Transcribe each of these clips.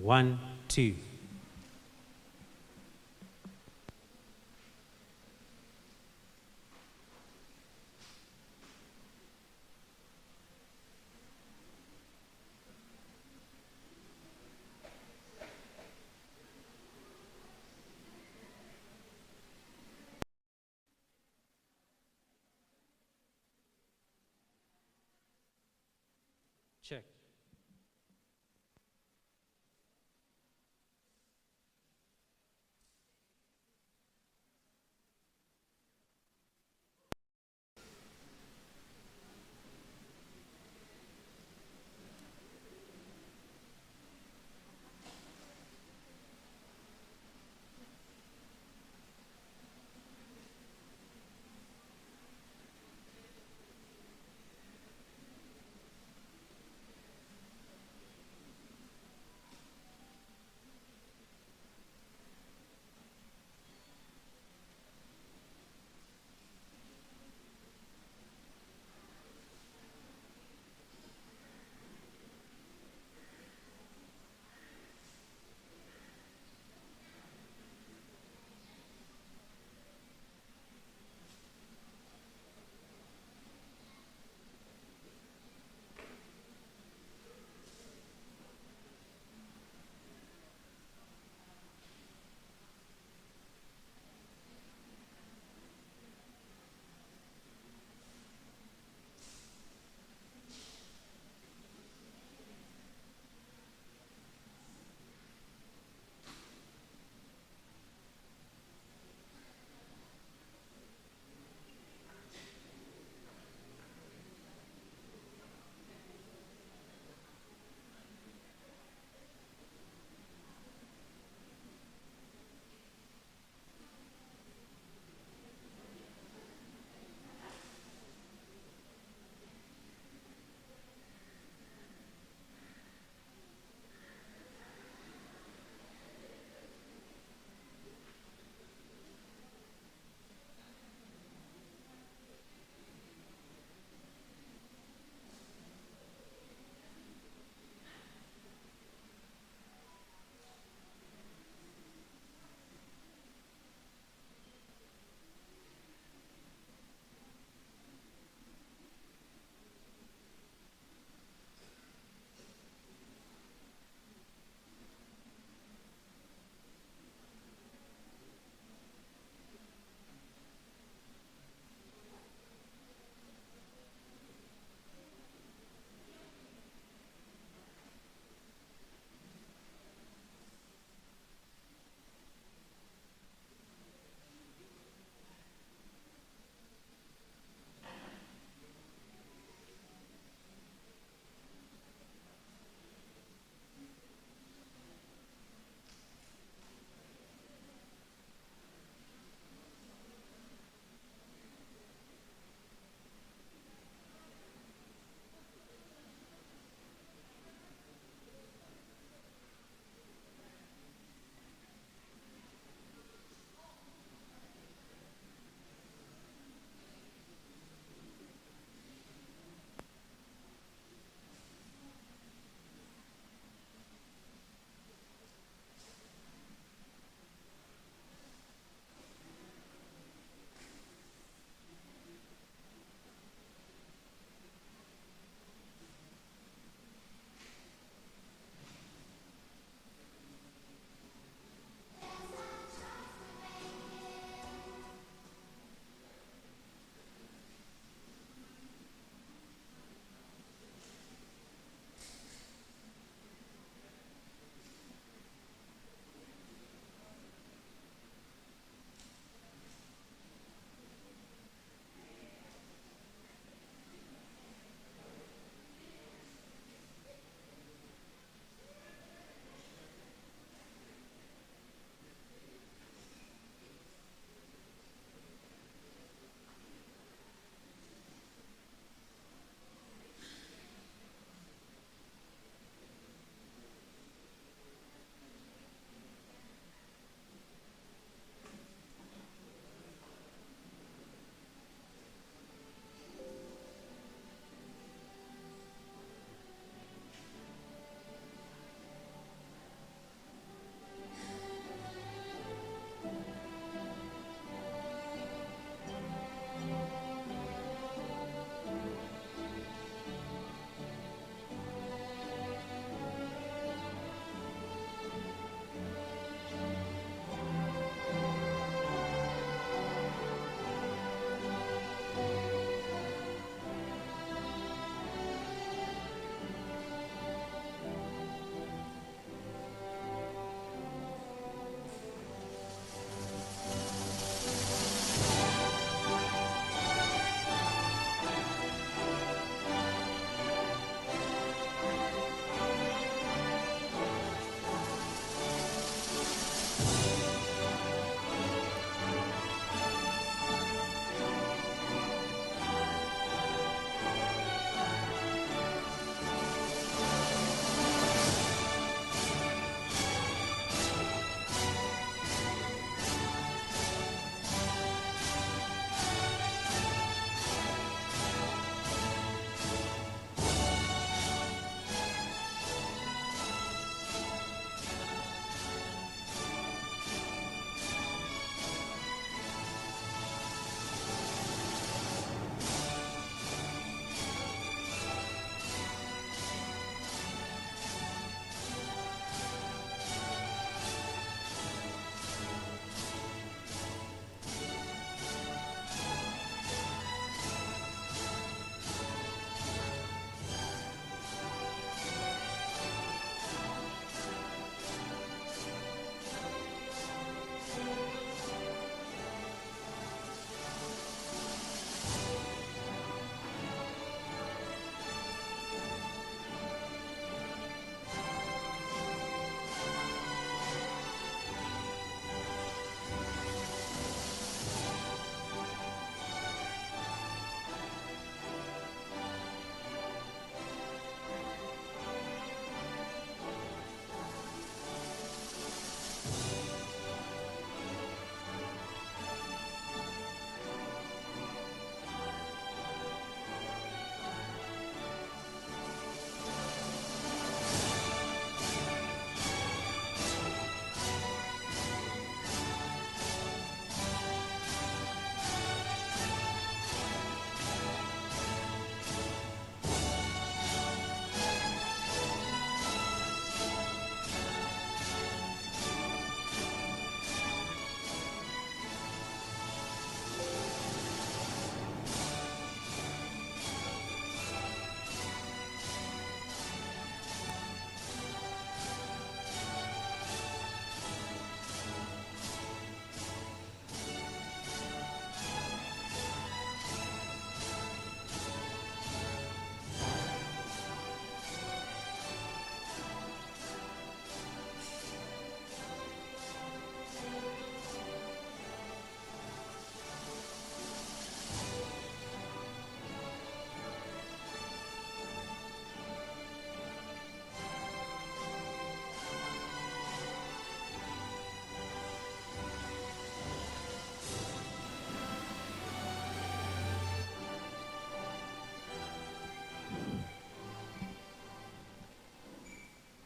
1, 2. Check.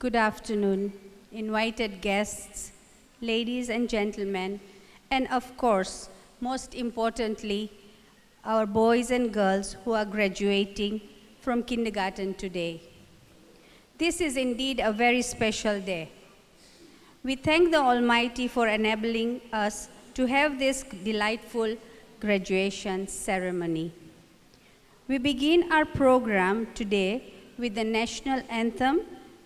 Good afternoon, invited guests, ladies and gentlemen, and of course, most importantly, our boys and girls who are graduating from kindergarten today. This is indeed a very special day. We thank the Almighty for enabling us to have this delightful graduation ceremony. We begin our program today with the national anthem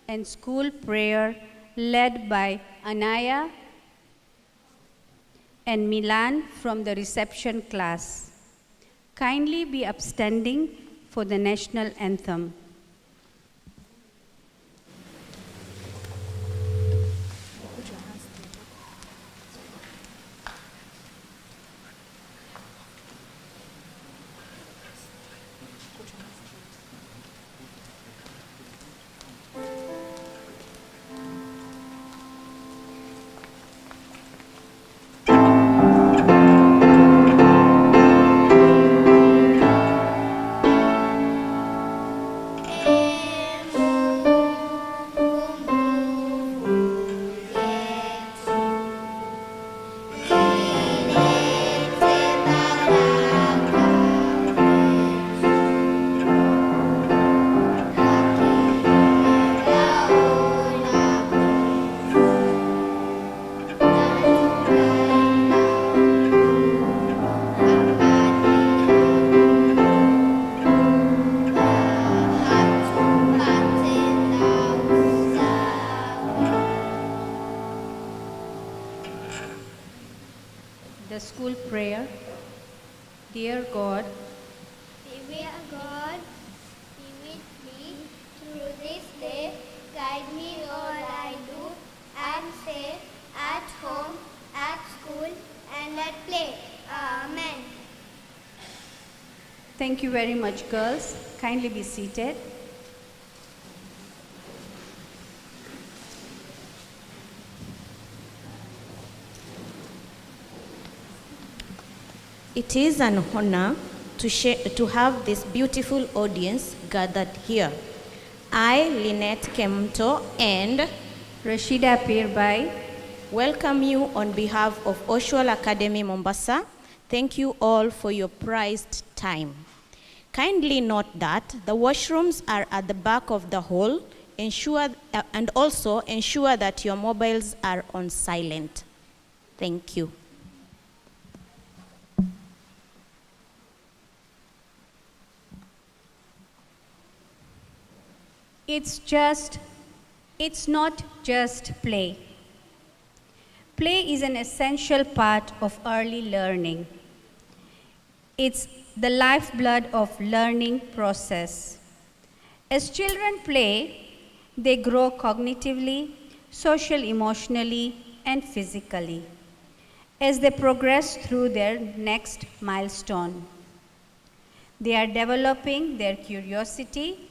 and school prayer led by Anaya and Milan from the reception class. Kindly be upstanding for the national anthem. The school prayer. Dear God, Dear God, be with me through this day. Guide me all I do and say at home, at school, and at play. Amen. thank you very much, girls. Kindly be seated. It is an honor to have this beautiful audience gathered here. I, Lynette Kemto, and Rashida Pirbai, welcome you on behalf of Oshwal Academy, Mombasa. Thank you all for your prized time. Kindly note that the washrooms are at the back of the hall. And also ensure that your mobiles are on silent. Thank you. It's not just play. Play is an essential part of early learning. It's the lifeblood of learning process. As children play, they grow cognitively, social, emotionally, and physically as they progress through their next milestone. They are developing their curiosity,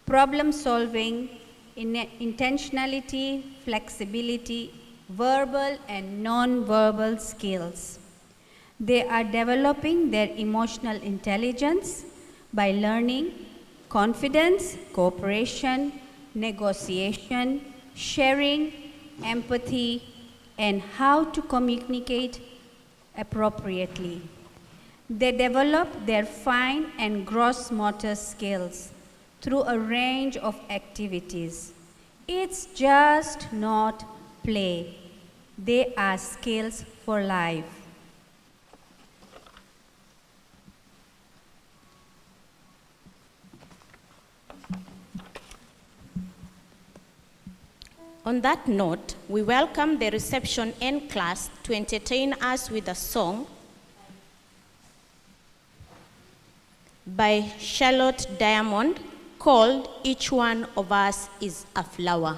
problem solving, intentionality, flexibility, verbal and non-verbal skills. They are developing their emotional intelligence by learning confidence, cooperation, negotiation, sharing, empathy, and how to communicate appropriately. They develop their fine and gross motor skills through a range of activities. It's just not play. They are skills for life. On that note, we welcome the reception N class to entertain us with a song by Charlotte Diamond called Each One of Us is a Flower.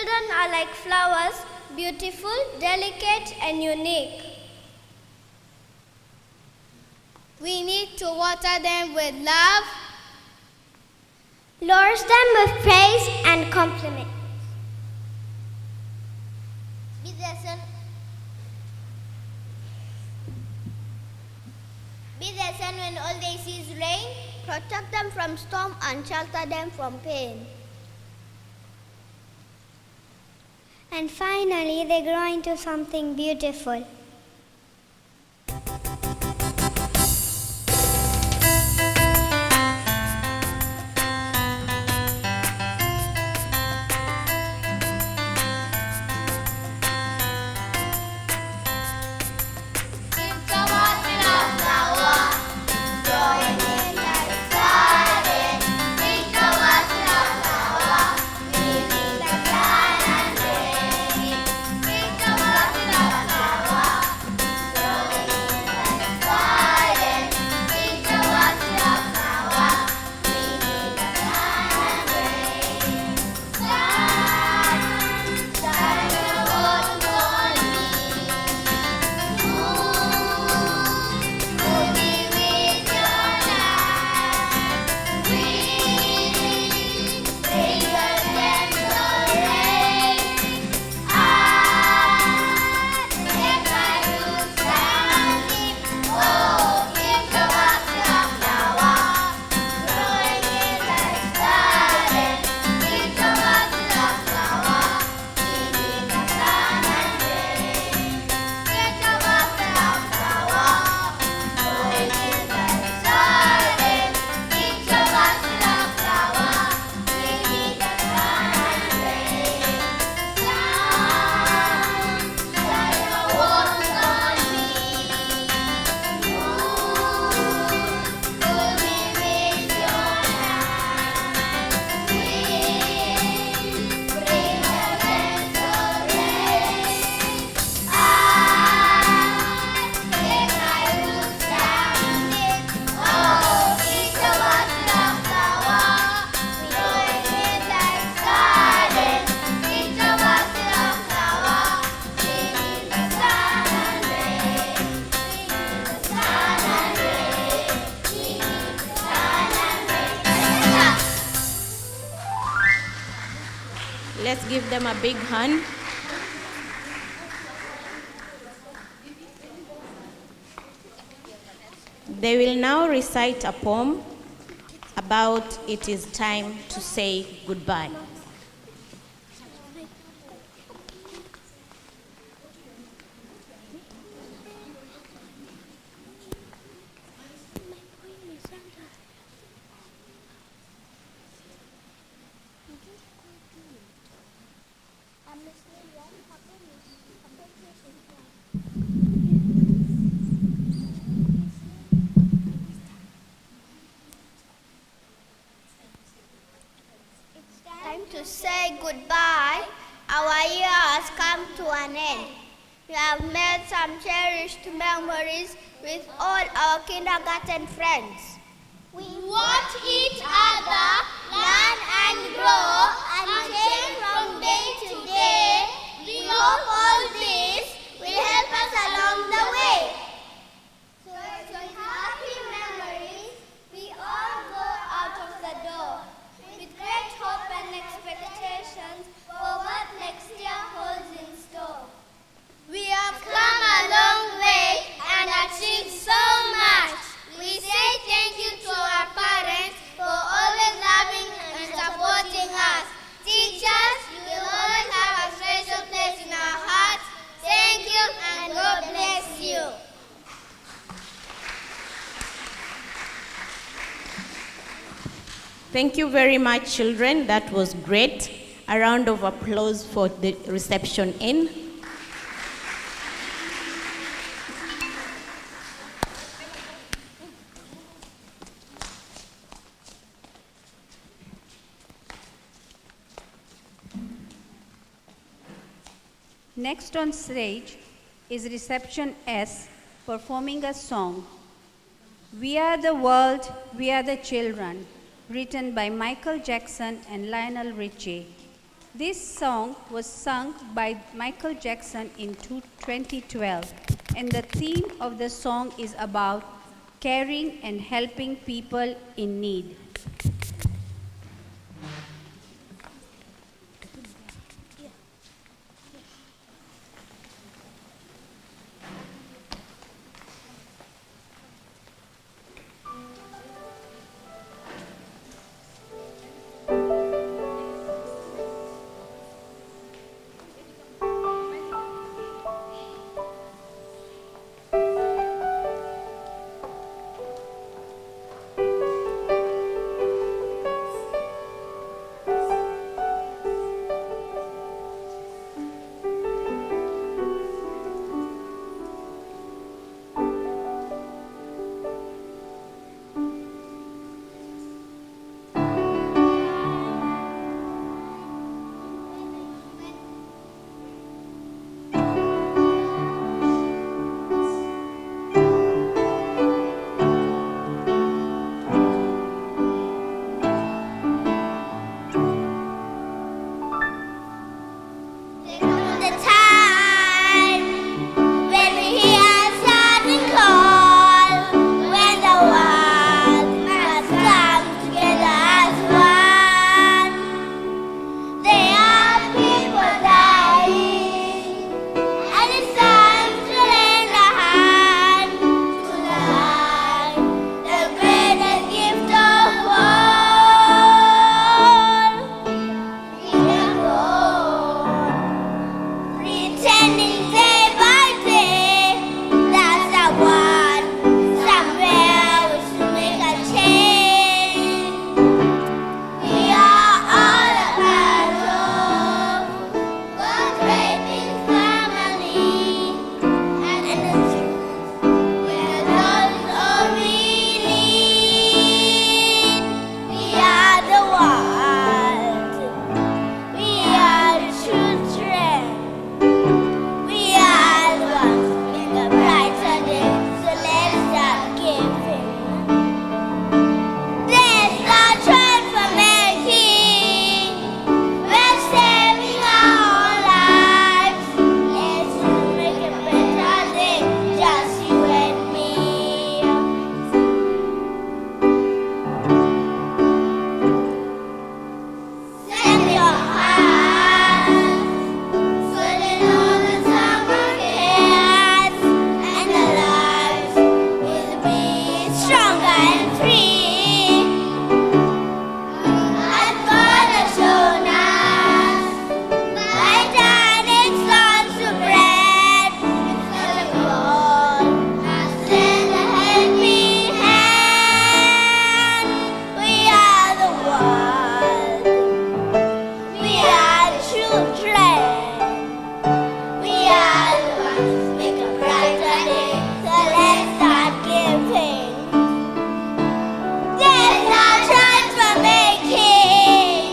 Children are like flowers, beautiful, delicate, and unique. We need to water them with love, lure them with praise and compliment. Be their sun when all they see is rain, protect them from storm and shelter them from pain. And finally, they grow into something beautiful. Let's give them a big hand. They will now recite a poem about it is time to say goodbye. Time to say goodbye. Our year has come to an end. We have made some cherished memories with all our kindergarten friends. We watch each other learn and grow and change from day to day. We hope all this will help us along the way. So with happy memories, we all go out of the door with great hope and expectations for what next year holds in store. We have come a long way and achieved so much. We say thank you to our parents for always loving and supporting us. Teachers, you will always have a special place in our hearts. Thank you and God bless you. Thank you very much, children. That was great. A round of applause for the reception in. Next on stage is Reception S performing a song, We Are the World, We Are the Children, written by Michael Jackson and Lionel Richie. This song was sung by Michael Jackson in 2012, and the theme of the song is about caring and helping people in need. The time when we hear a certain call, when the world must come together as one. There are people dying, and it's time to lend a hand to life, the greatest gift of all. We can go pretending day by day that someone somewhere will soon make a change. We are all a part of God's great big family, and the truth we are all we need. We are the world. We are the children. We are the ones who make a brighter day, so let's start giving. There's no choice for making. We're saving our own lives. Let's make a better day, just you and me. Send your hands. So they know the summer cares, and their lives will be stronger and free. As God has shown us by turning stones to bread, instead of gold, has lent a helping hand. We are the world. We are the children. We are the ones who make a brighter day, so let's start giving. There's no choice for making.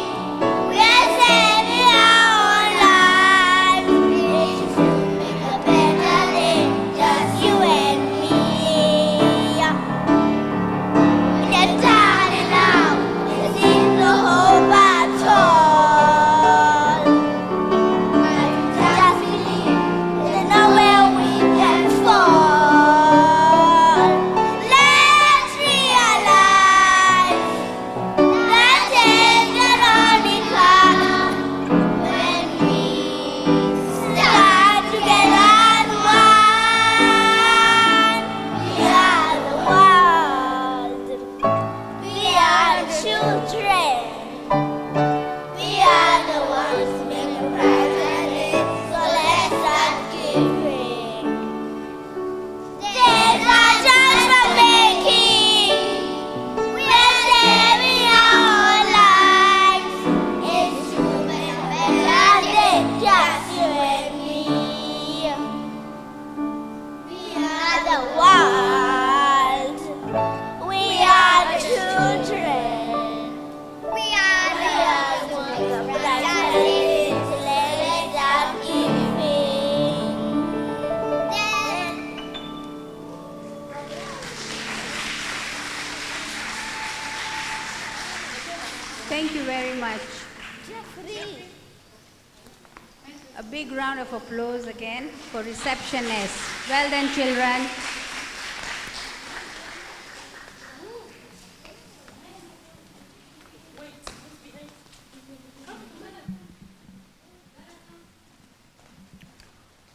We're saving our own lives. We should make a better day, just you and me. Get down and out, this is the hope at all. Just believe there's nowhere we can fall. Let's realize that change can only come when we stand together as one. We are the world. We are the children. We are the ones who make a brighter day, so let's start giving. There's no choice for making. We're saving our own lives. It's to make a better day, just you and me. We are the world. We are the children. We are the ones who make a brighter day, so let's start giving. Thank you very much. Jeffrey. A big round of applause again for receptionists. Well done, children.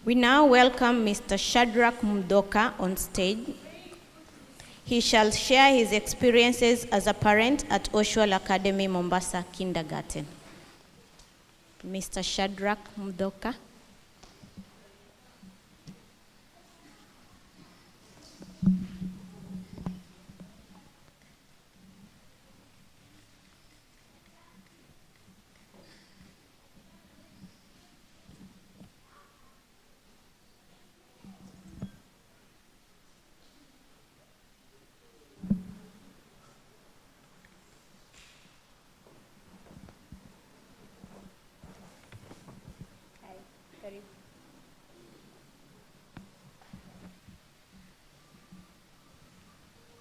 We now welcome Mr. Shadrach Mdoka on stage. He shall share his experiences as a parent at Oshwal Academy, Mombasa Kindergarten. Mr. Shadrach Mdoka.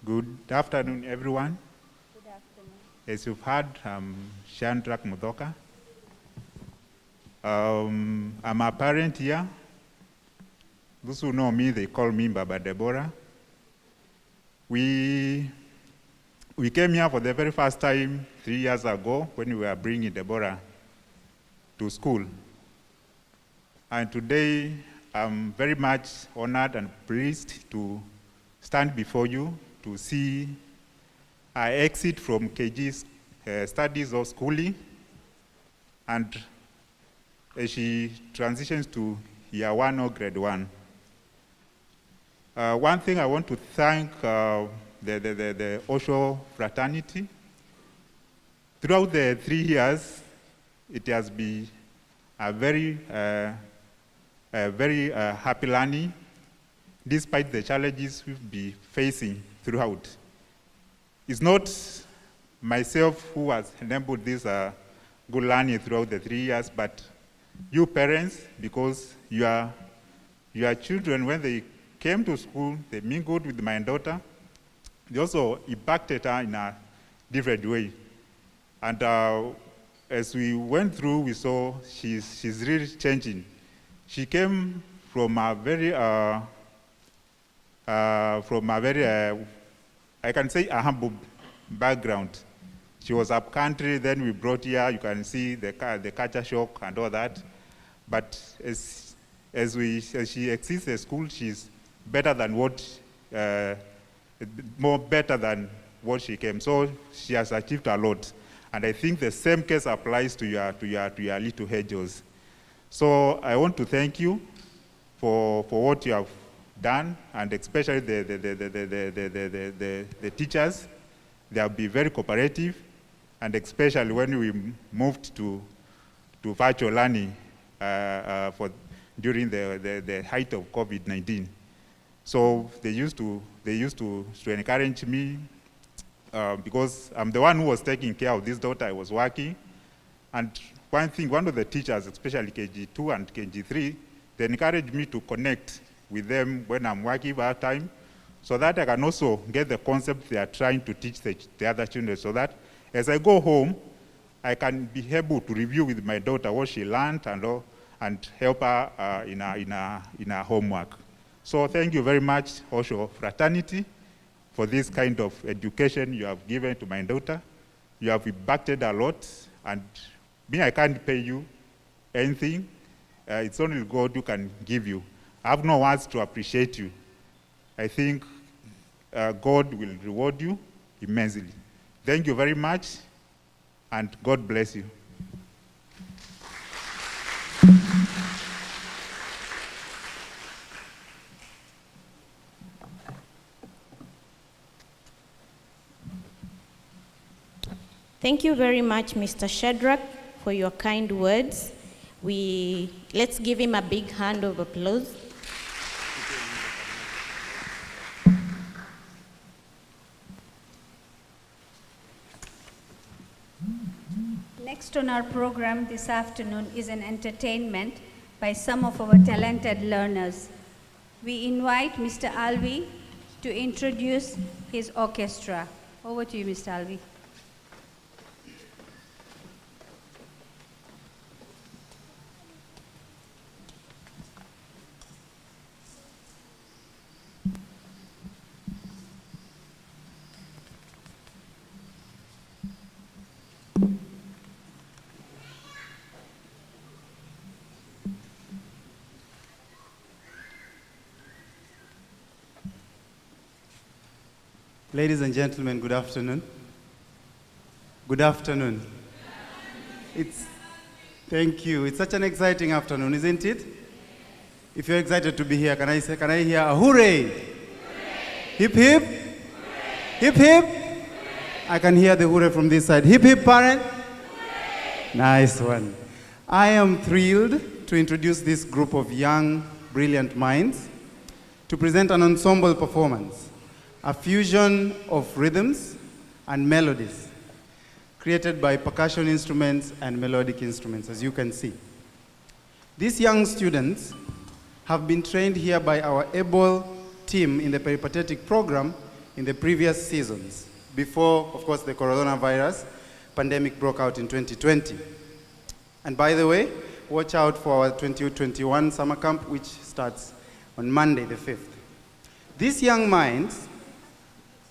Good afternoon, everyone. Good afternoon. As you've heard, I'm Shadrach Mdoka. I'm a parent here. Those who know me, they call me Baba Deborah. We came here for the very first time 3 years ago when we were bringing Deborah to school. And today, I'm very much honored and pleased to stand before you to see I exit from KG's studies or schooling, and as she transitions to year 1 or grade 1. One thing I want to thank the Oshwal fraternity. Throughout the 3 years, it has been a very happy learning, despite the challenges we've been facing throughout. It's not myself who has enabled this good learning throughout the 3 years, but you parents, because your children, when they came to school, they mingled with my daughter. They also impacted her in a different way. And as we went through, we saw she's really changing. She came from a very I can say a humble background. She was up country, then we brought here, you can see the culture shock and all that. But as she exits the school, she's better than more better than what she came. So she has achieved a lot. And I think the same case applies to your little angels. So I want to thank you for what you have done, and especially the teachers. They have been very cooperative, and especially when we moved to virtual learning during the height of COVID-19. So they used to encourage me because I'm the one who was taking care of this daughter. I was working, and one of the teachers, especially KG2 and KG3, they encouraged me to connect with them when I'm working part-time, so that I can also get the concept they are trying to teach the other children, so that as I go home, I can be able to review with my daughter what she learned and help her in her homework. So thank you very much, Oshwal fraternity, for this kind of education you have given to my daughter. You have impacted a lot, and me, I can't pay you anything. It's only God who can give you. I have no words to appreciate you. I think God will reward you immensely. Thank you very much, and God bless you. Thank you very much, Mr. Shadrach, for your kind words. Let's give him a big hand of applause. Next on our program this afternoon is an entertainment by some of our talented learners. We invite Mr. Alvi to introduce his orchestra. Over to you, Mr. Alvi. Ladies and gentlemen, good afternoon. Good afternoon. Thank you. It's such an exciting afternoon, isn't it? If you're excited to be here, can I hear a hooray? Hooray. Hip hip? Hooray. Hip hip? Hooray. I can hear the hooray from this side. Hip hip, parent? Hooray. Nice one. I am thrilled to introduce this group of young, brilliant minds to present an ensemble performance, a fusion of rhythms and melodies created by percussion instruments and melodic instruments, as you can see. These young students have been trained here by our able team in the peripatetic program in the previous seasons, before, of course, the coronavirus pandemic broke out in 2020. And by the way, watch out for our 2021 summer camp, which starts on Monday, the 5th. These young minds,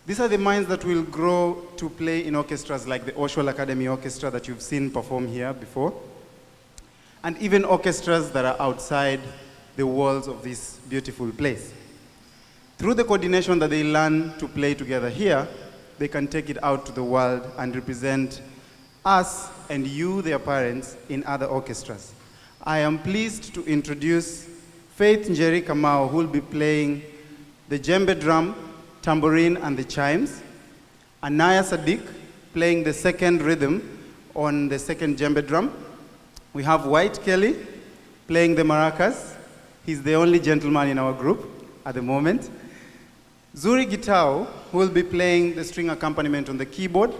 these are the minds that will grow to play in orchestras like the Oshwal Academy Orchestra that you've seen perform here before, and even orchestras that are outside the walls of this beautiful place. Through the coordination that they learn to play together here, they can take it out to the world and represent us and you, their parents, in other orchestras. I am pleased to introduce Faith Njeri Kamau, who will be playing the djembe drum, tambourine, and the chimes. Anaya Sadiq playing the second rhythm on the second djembe drum. We have White Kelly playing the maracas. He's the only gentleman in our group at the moment. Zuri Gitao, who will be playing the string accompaniment on the keyboard.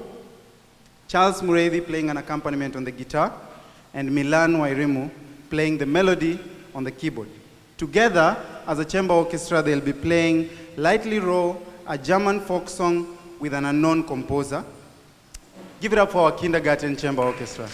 Charles Mureithi playing an accompaniment on the guitar. And Milan Wairimu playing the melody on the keyboard. Together, as a chamber orchestra, they'll be playing Lightly Raw, a German folk song with an unknown composer. Give it up for our kindergarten chamber orchestra.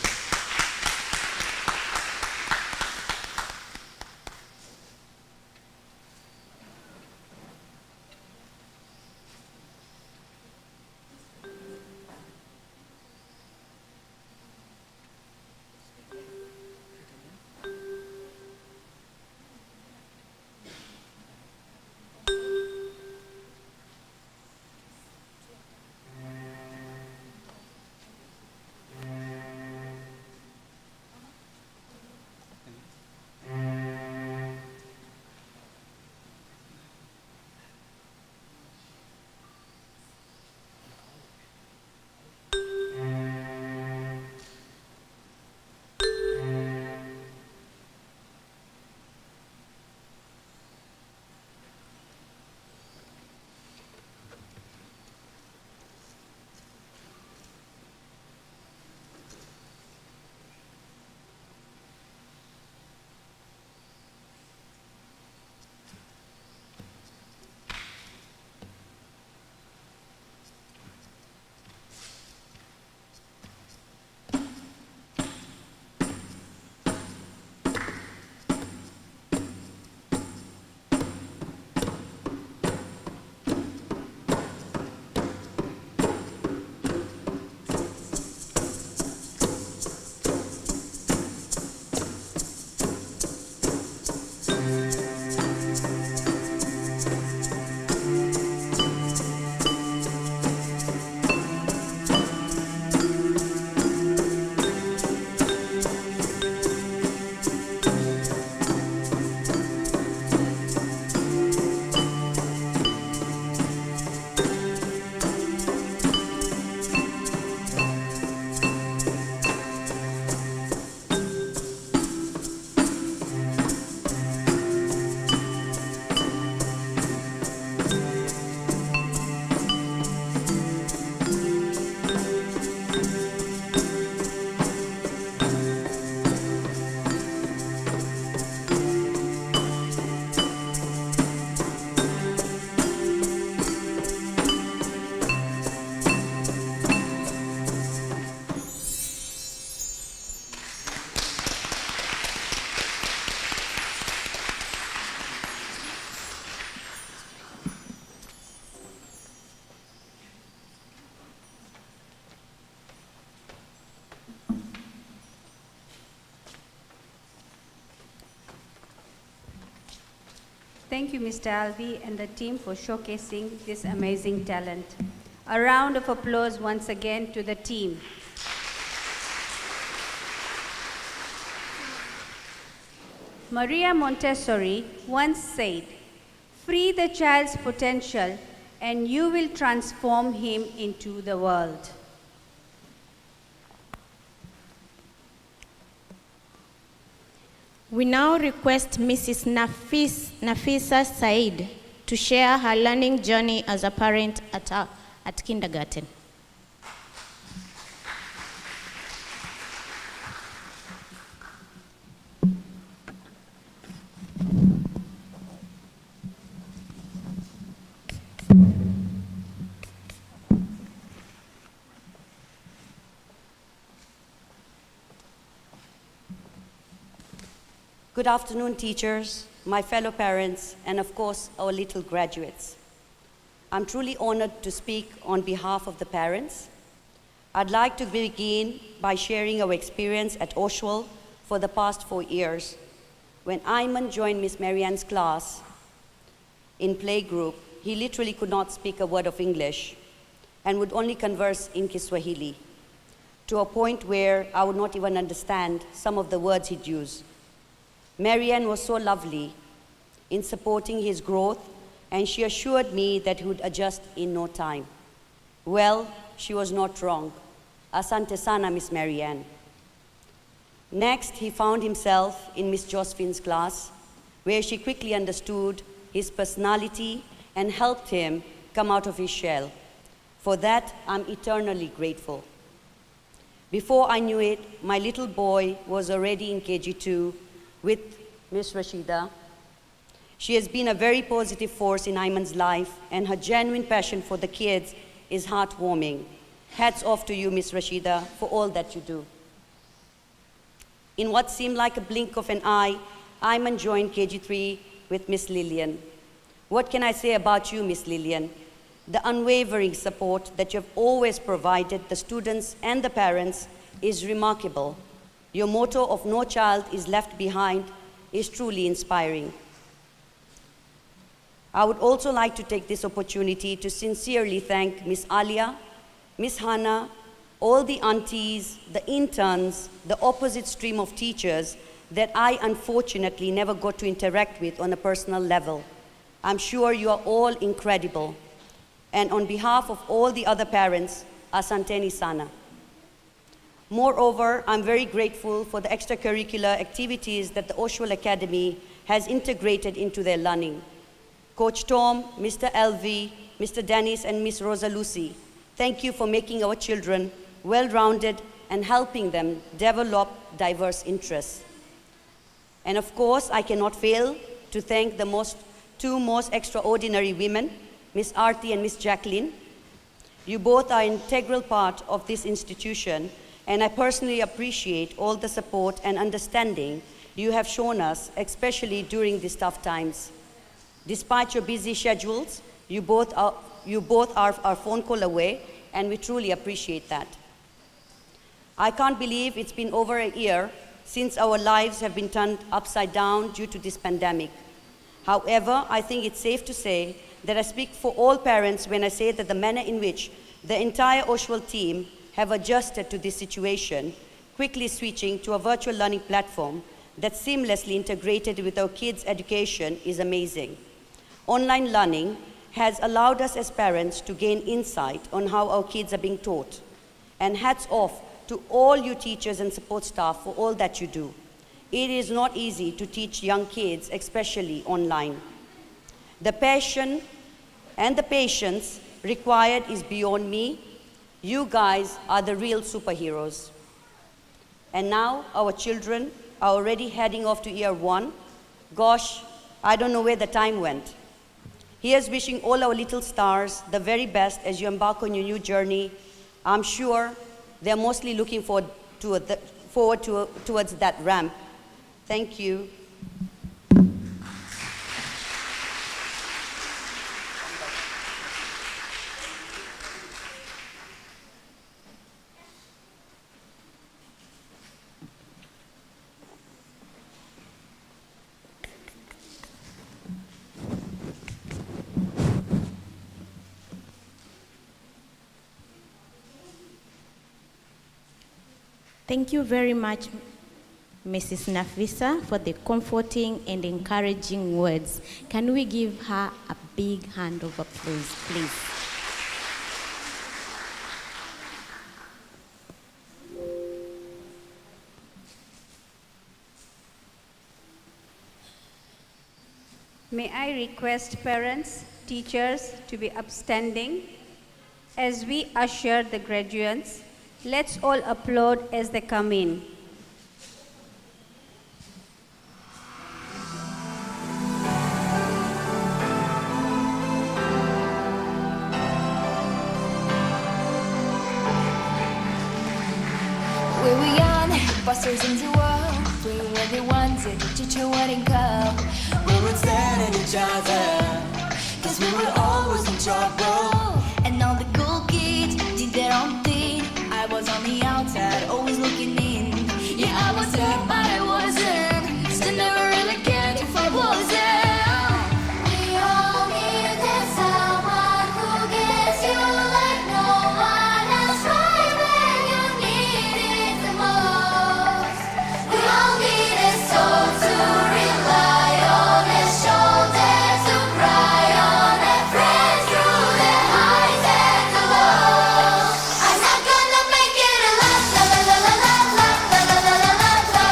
Thank you, Mr. Alvi and the team for showcasing this amazing talent. A round of applause once again to the team. Maria Montessori once said, "Free the child's potential and you will transform him into the world." We now request Mrs. Nafisa Said to share her learning journey as a parent at kindergarten. Good afternoon, teachers, my fellow parents, and of course, our little graduates. I'm truly honored to speak on behalf of the parents. I'd like to begin by sharing our experience at Oshwal for the past 4 years. When Ayman joined Miss Marianne's class in playgroup, he literally could not speak a word of English and would only converse in Kiswahili, to a point where I would not even understand some of the words he'd use. Marianne was so lovely in supporting his growth, and she assured me that he would adjust in no time. Well, she was not wrong. Asante sana, Miss Marianne. Next, he found himself in Miss Josephine's class, where she quickly understood his personality and helped him come out of his shell. For that, I'm eternally grateful. Before I knew it, my little boy was already in KG2 with Miss Rashida. She has been a very positive force in Ayman's life, and her genuine passion for the kids is heartwarming. Hats off to you, Miss Rashida, for all that you do. In what seemed like a blink of an eye, Ayman joined KG3 with Miss Lillian. What can I say about you, Miss Lillian? The unwavering support that you have always provided the students and the parents is remarkable. Your motto of "No child is left behind" is truly inspiring. I would also like to take this opportunity to sincerely thank Miss Alia, Miss Hannah, all the aunties, the interns, the opposite stream of teachers that I unfortunately never got to interact with on a personal level. I'm sure you are all incredible. And on behalf of all the other parents, asanteni sana. Moreover, I'm very grateful for the extracurricular activities that the Oshwal Academy has integrated into their learning. Coach Tom, Mr. Elvi, Mr. Dennis, and Miss Rosa Lucy, thank you for making our children well-rounded and helping them develop diverse interests. And of course, I cannot fail to thank the two most extraordinary women, Miss Aarti and Miss Jacqueline. You both are an integral part of this institution, and I personally appreciate all the support and understanding you have shown us, especially during these tough times. Despite your busy schedules, you both are a phone call away, and we truly appreciate that. I can't believe it's been over a year since our lives have been turned upside down due to this pandemic. However, I think it's safe to say that I speak for all parents when I say that the manner in which the entire Oshwal team have adjusted to this situation, quickly switching to a virtual learning platform that seamlessly integrated with our kids' education, is amazing. Online learning has allowed us as parents to gain insight on how our kids are being taught. And hats off to all you teachers and support staff for all that you do. It is not easy to teach young kids, especially online. The passion and the patience required is beyond me. You guys are the real superheroes. And now our children are already heading off to year 1. Gosh, I don't know where the time went. Here's wishing all our little stars the very best as you embark on your new journey. I'm sure they're mostly looking forward towards that ramp. Thank you. Thank you very much, Mrs. Nafisa, for the comforting and encouraging words. Can we give her a big hand of applause, please? May I request parents, teachers to be upstanding as we usher the graduates. Let's all applaud as they come in. We were young, busters in the world, doing what they wanted, teacher wouldn't come. We would stand at each other, cause we were always in trouble. And all the cool kids did their own thing. I was on the outside, always looking in. Yeah, I was there, but I wasn't. Still never really cared if I wasn't. We all needed someone who gets you like no one else, right when you need it the most. We all need a soul to rely on, a shoulder to cry on, a friend through the highs and the lows. I'm not gonna make it alone, la la la la la la la la la la la la.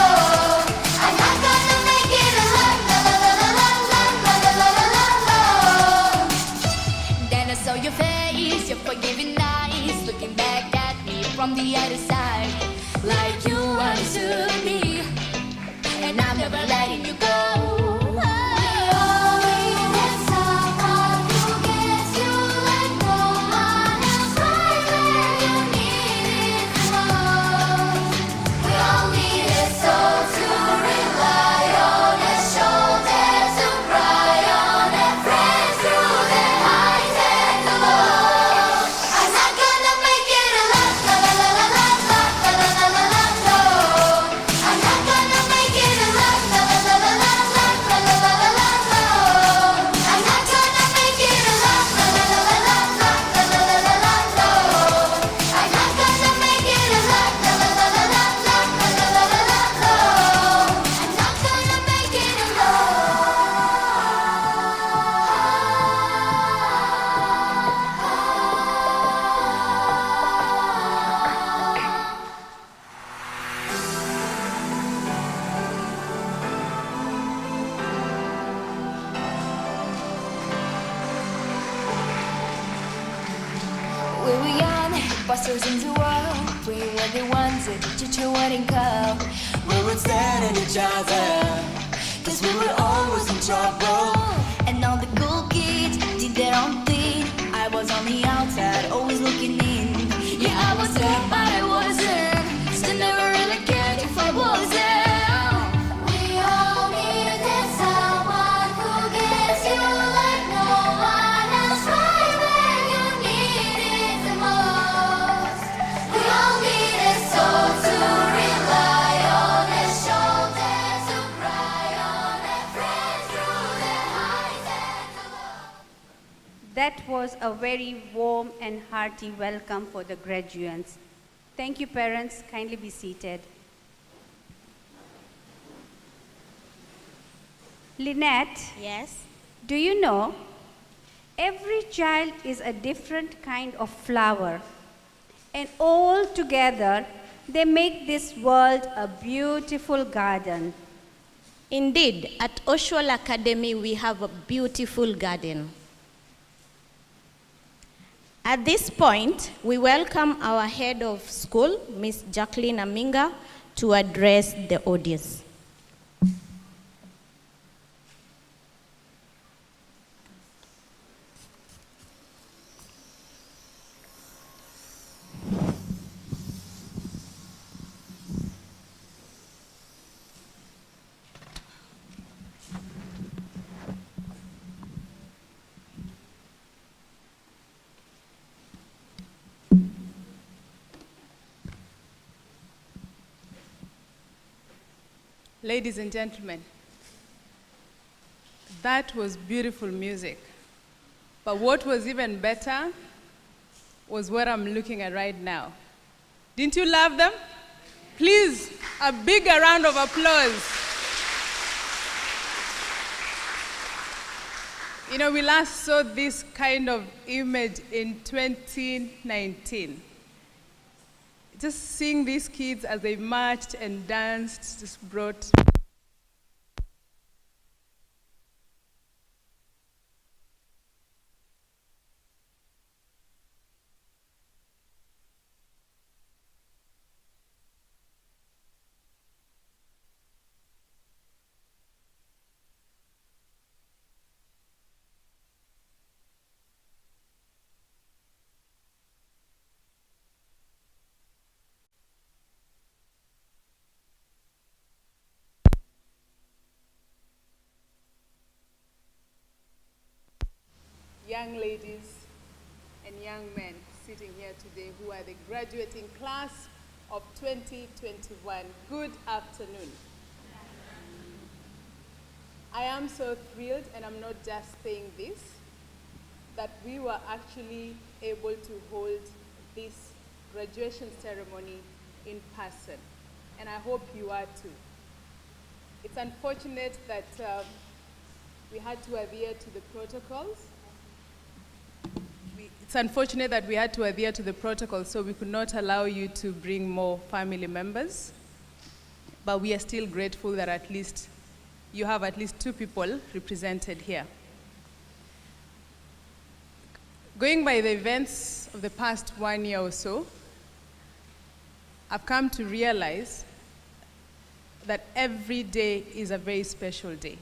I'm not gonna make it alone, la la la la la la la la la la la. Then I saw your face, your forgiving eyes, looking back at me from the other side, like you understood me, and I'm never letting you go. We were young, busters in the world, doing what they wanted, teacher wouldn't come. We would stand at each other, cause we were always in trouble. And all the cool kids did their own thing. I was on the outside, always looking in. Yeah, I was there, but I wasn't. Still never really cared if I wasn't. We all needed someone who gets you like no one else, right when you need it the most. We all need a soul to rely on, a shoulder to cry on, a friend through the highs and the lows. That was a very warm and hearty welcome for the graduates. Thank you, parents. Kindly be seated. Lynette, Yes? do you know, every child is a different kind of flower, and all together they make this world a beautiful garden. Indeed, at Oshwal Academy, we have a beautiful garden. At this point, we welcome our head of school, Miss Jacqueline Aminga, to address the audience. Ladies and gentlemen, that was beautiful music. But what was even better was what I'm looking at right now. Didn't you love them? Please, a bigger round of applause. You know, we last saw this kind of image in 2019. Just seeing these kids as they marched and danced just brought young ladies and young men sitting here today who are the graduating class of 2021. Good afternoon. I am so thrilled, and I'm not just saying this, that we were actually able to hold this graduation ceremony in person, and I hope you are too. It's unfortunate that we had to adhere to the protocols. It's unfortunate that we had to adhere to the protocol, so we could not allow you to bring more family members. But we are still grateful that at least you have at least 2 people represented here. Going by the events of the past 1 year or so, I've come to realize that every day is a very special day,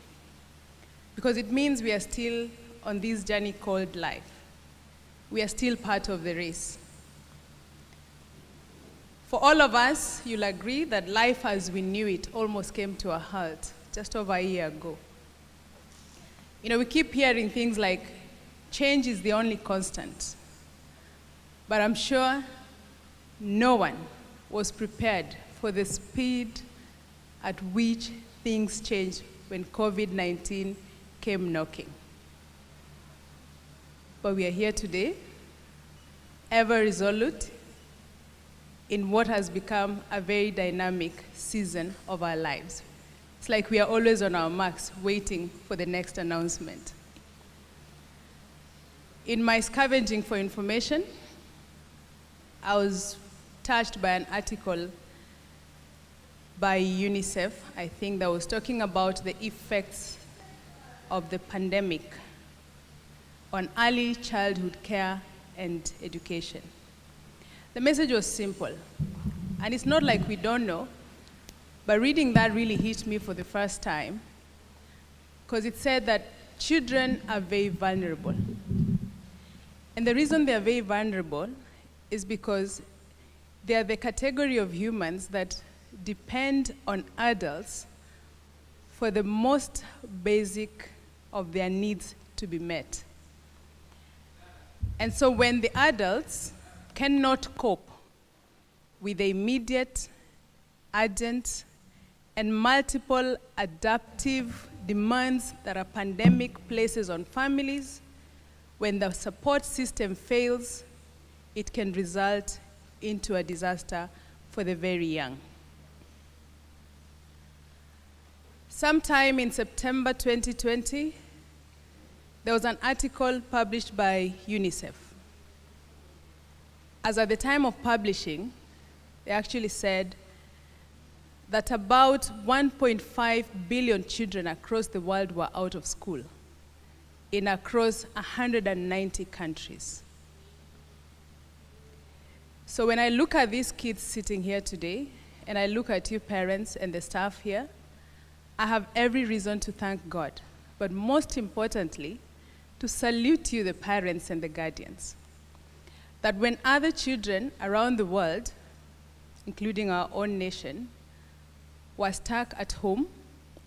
because it means we are still on this journey called life. We are still part of the race. For all of us, you'll agree that life as we knew it almost came to a halt just over a year ago. You know, we keep hearing things like change is the only constant. But I'm sure no one was prepared for the speed at which things changed when COVID-19 came knocking. But we are here today, ever resolute in what has become a very dynamic season of our lives. It's like we are always on our marks, waiting for the next announcement. In my scavenging for information, I was touched by an article by UNICEF, I think, that was talking about the effects of the pandemic on early childhood care and education. The message was simple, and it's not like we don't know, but reading that really hit me for the first time, because it said that children are very vulnerable. And the reason they are very vulnerable is because they are the category of humans that depend on adults for the most basic of their needs to be met. And so when the adults cannot cope with the immediate, urgent, and multiple adaptive demands that a pandemic places on families, when the support system fails, it can result into a disaster for the very young. Sometime in September 2020, there was an article published by UNICEF. As at the time of publishing, they actually said that about 1.5 billion children across the world were out of school in across 190 countries. So when I look at these kids sitting here today, and I look at you parents and the staff here, I have every reason to thank God, but most importantly, to salute you, the parents and the guardians. That when other children around the world, including our own nation, were stuck at home,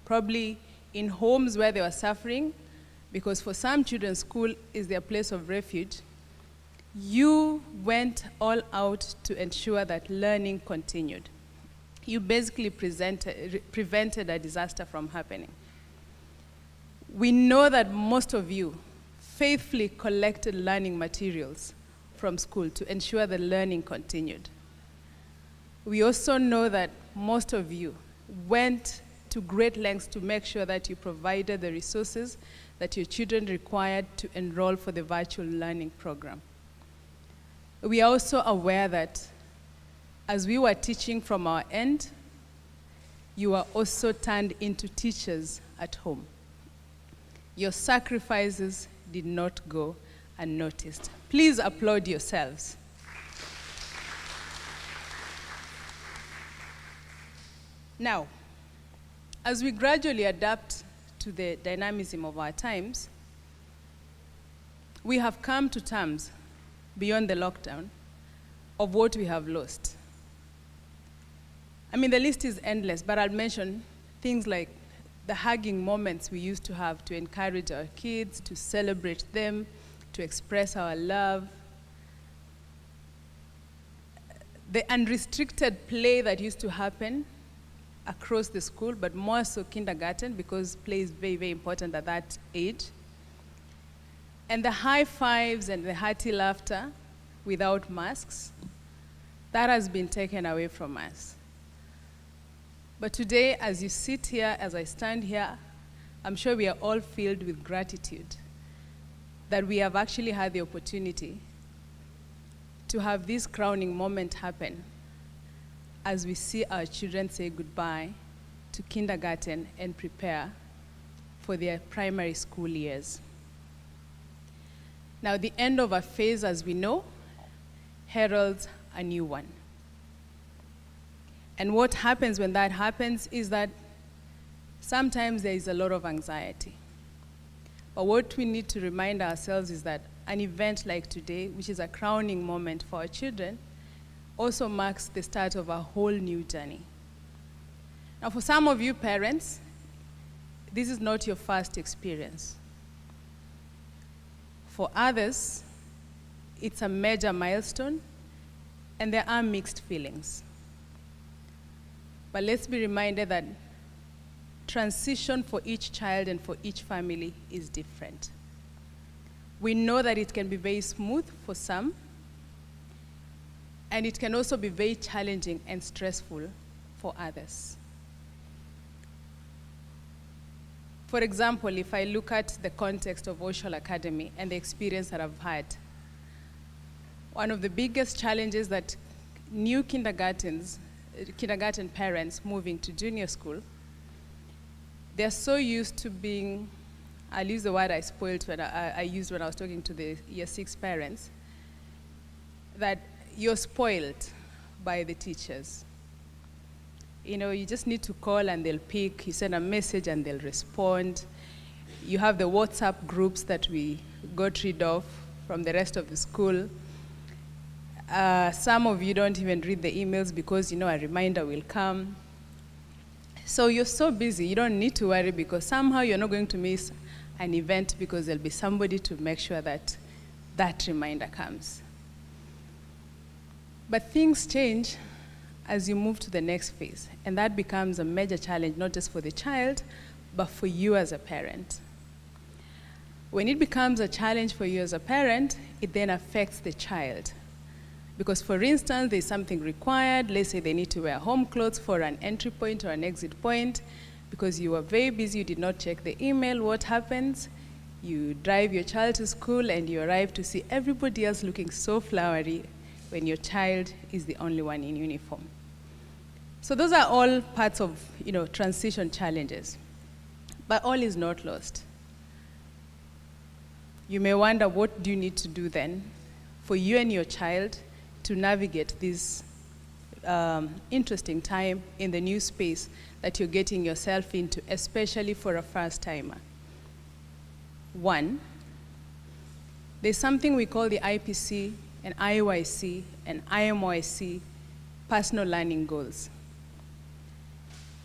probably in homes where they were suffering, because for some children, school is their place of refuge, you went all out to ensure that learning continued. You basically prevented a disaster from happening. We know that most of you faithfully collected learning materials from school to ensure the learning continued. We also know that most of you went to great lengths to make sure that you provided the resources that your children required to enroll for the virtual learning program. We are also aware that as we were teaching from our end, you are also turned into teachers at home. Your sacrifices did not go unnoticed. Please applaud yourselves. Now, as we gradually adapt to the dynamism of our times, we have come to terms, beyond the lockdown, of what we have lost. I mean, the list is endless, but I'll mention things like the hugging moments we used to have to encourage our kids, to celebrate them, to express our love. The unrestricted play that used to happen across the school, but more so kindergarten, because play is very, very important at that age. And the high fives and the hearty laughter without masks, that has been taken away from us. But today, as you sit here, as I stand here, I'm sure we are all filled with gratitude that we have actually had the opportunity to have this crowning moment happen as we see our children say goodbye to kindergarten and prepare for their primary school years. Now, the end of a phase, as we know, heralds a new one. And what happens when that happens is that sometimes there is a lot of anxiety. But what we need to remind ourselves is that an event like today, which is a crowning moment for our children, also marks the start of a whole new journey. Now, for some of you parents, this is not your first experience. For others, it's a major milestone, and there are mixed feelings. But let's be reminded that transition for each child and for each family is different. We know that it can be very smooth for some, and it can also be very challenging and stressful for others. For example, if I look at the context of Oshwal Academy and the experience that I've had, one of the biggest challenges that new kindergarten parents moving to junior school, they're so used to being, I'll use the word I used when I was talking to the year 6 parents, that you're spoiled by the teachers. You know, you just need to call and they'll pick, you send a message and they'll respond. You have the WhatsApp groups that we got rid of from the rest of the school. Some of you don't even read the emails because you know a reminder will come. So you're so busy, you don't need to worry because somehow you're not going to miss an event because there'll be somebody to make sure that that reminder comes. But things change as you move to the next phase, and that becomes a major challenge, not just for the child, but for you as a parent. When it becomes a challenge for you as a parent, it then affects the child. Because for instance, there's something required, let's say they need to wear home clothes for an entry point or an exit point, because you were very busy, you did not check the email, what happens? You drive your child to school and you arrive to see everybody else looking so flowery when your child is the only one in uniform. So those are all parts of, transition challenges. But all is not lost. You may wonder, what do you need to do then for you and your child to navigate this interesting time in the new space that you're getting yourself into, especially for a first-timer? One, there's something we call the IPC and IYC and IMYC personal learning goals.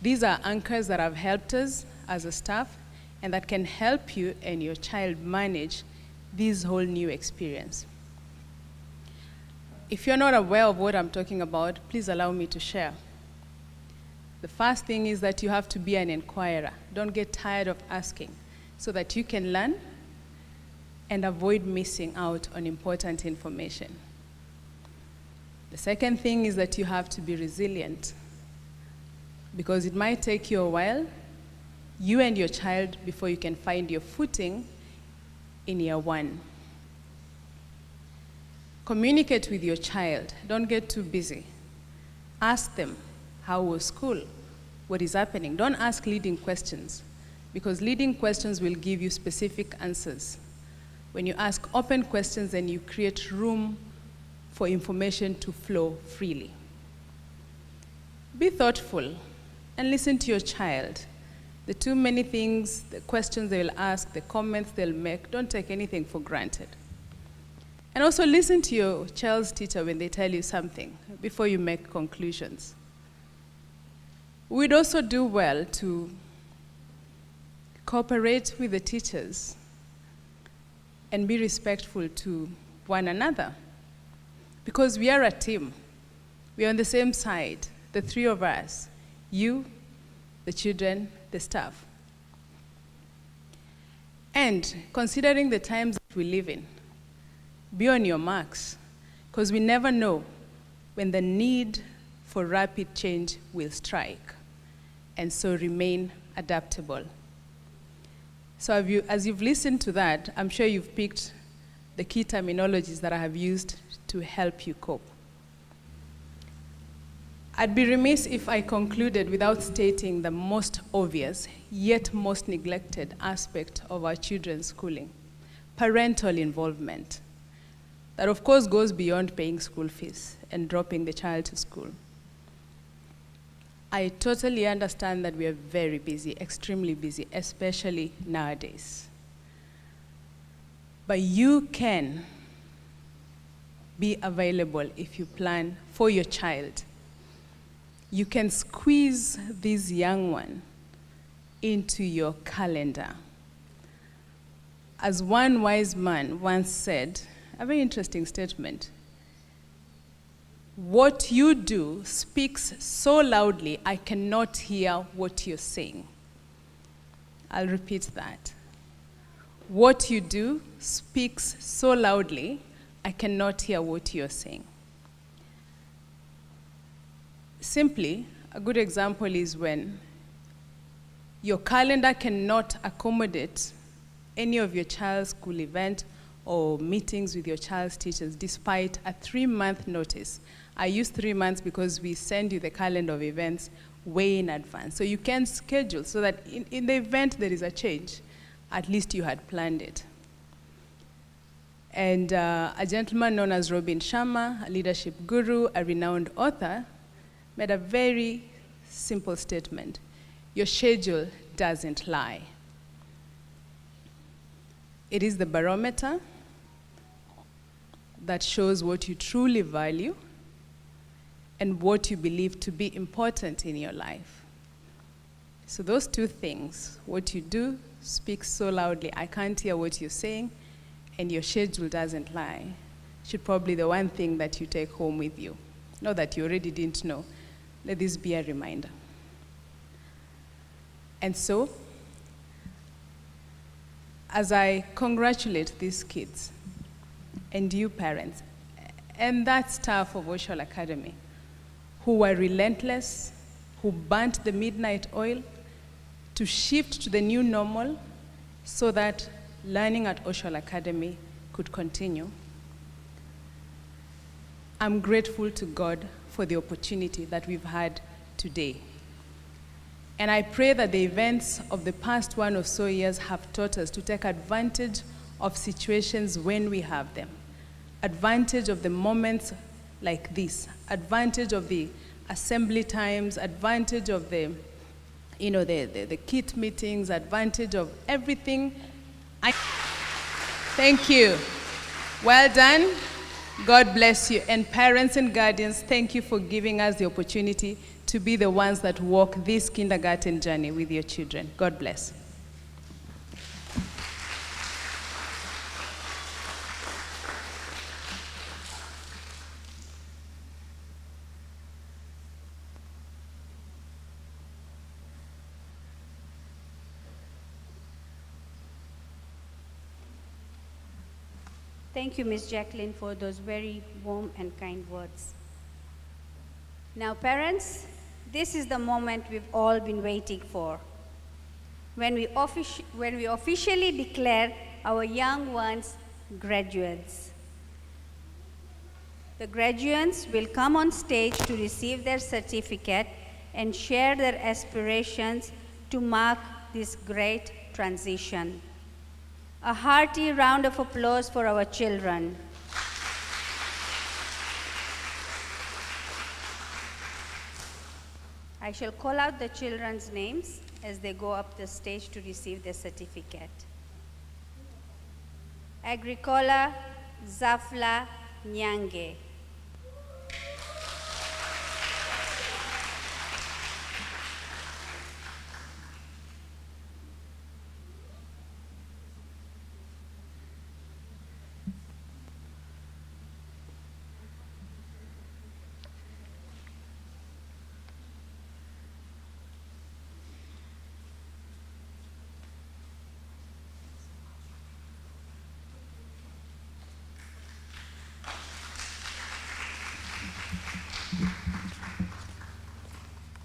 These are anchors that have helped us as a staff and that can help you and your child manage this whole new experience. If you're not aware of what I'm talking about, please allow me to share. The first thing is that you have to be an inquirer. Don't get tired of asking so that you can learn and avoid missing out on important information. The second thing is that you have to be resilient, because it might take you a while, you and your child, before you can find your footing in year one. Communicate with your child. Don't get too busy. Ask them, how was school? What is happening? Don't ask leading questions, because leading questions will give you specific answers. When you ask open questions, then you create room for information to flow freely. Be thoughtful and listen to your child. The too many things, the questions they will ask, the comments they'll make, don't take anything for granted. And also listen to your child's teacher when they tell you something before you make conclusions. We'd also do well to cooperate with the teachers and be respectful to one another, because we are a team. We are on the same side, the three of us, you, the children, the staff. And considering the times that we live in, be on your marks, because we never know when the need for rapid change will strike, and so remain adaptable. So as you've listened to that, I'm sure you've picked the key terminologies that I have used to help you cope. I'd be remiss if I concluded without stating the most obvious, yet most neglected aspect of our children's schooling: parental involvement. That, of course, goes beyond paying school fees and dropping the child to school. I totally understand that we are very busy, extremely busy, especially nowadays. But you can be available if you plan for your child. You can squeeze this young one into your calendar. As one wise man once said, a very interesting statement: what you do speaks so loudly, I cannot hear what you're saying. I'll repeat that. What you do speaks so loudly, I cannot hear what you're saying. Simply, a good example is when your calendar cannot accommodate any of your child's school event or meetings with your child's teachers despite a 3-month notice. I use 3 months because we send you the calendar of events way in advance. So you can schedule so that in the event there is a change, at least you had planned it. And a gentleman known as Robin Sharma, a leadership guru, a renowned author, made a very simple statement: your schedule doesn't lie. It is the barometer that shows what you truly value and what you believe to be important in your life. So those two things, what you do speaks so loudly, I can't hear what you're saying, and your schedule doesn't lie, should probably be the one thing that you take home with you. Not that you already didn't know. Let this be a reminder. And so, as I congratulate these kids and you parents and that staff of Oshwal Academy who were relentless, who burnt the midnight oil to shift to the new normal so that learning at Oshwal Academy could continue, I'm grateful to God for the opportunity that we've had today. And I pray that the events of the past 1 or so years have taught us to take advantage of situations when we have them, advantage of the moments like this, advantage of the assembly times, advantage of the kit meetings, advantage of everything. Thank you. Well done. God bless you. And parents and guardians, thank you for giving us the opportunity to be the ones that walk this kindergarten journey with your children. God bless. Thank you, Ms. Jacqueline, for those very warm and kind words. Now, parents, this is the moment we've all been waiting for. When we officially declare our young ones graduates. The graduates will come on stage to receive their certificate and share their aspirations to mark this great transition. A hearty round of applause for our children. I shall call out the children's names as they go up the stage to receive their certificate. Agricola Zafla Nyange.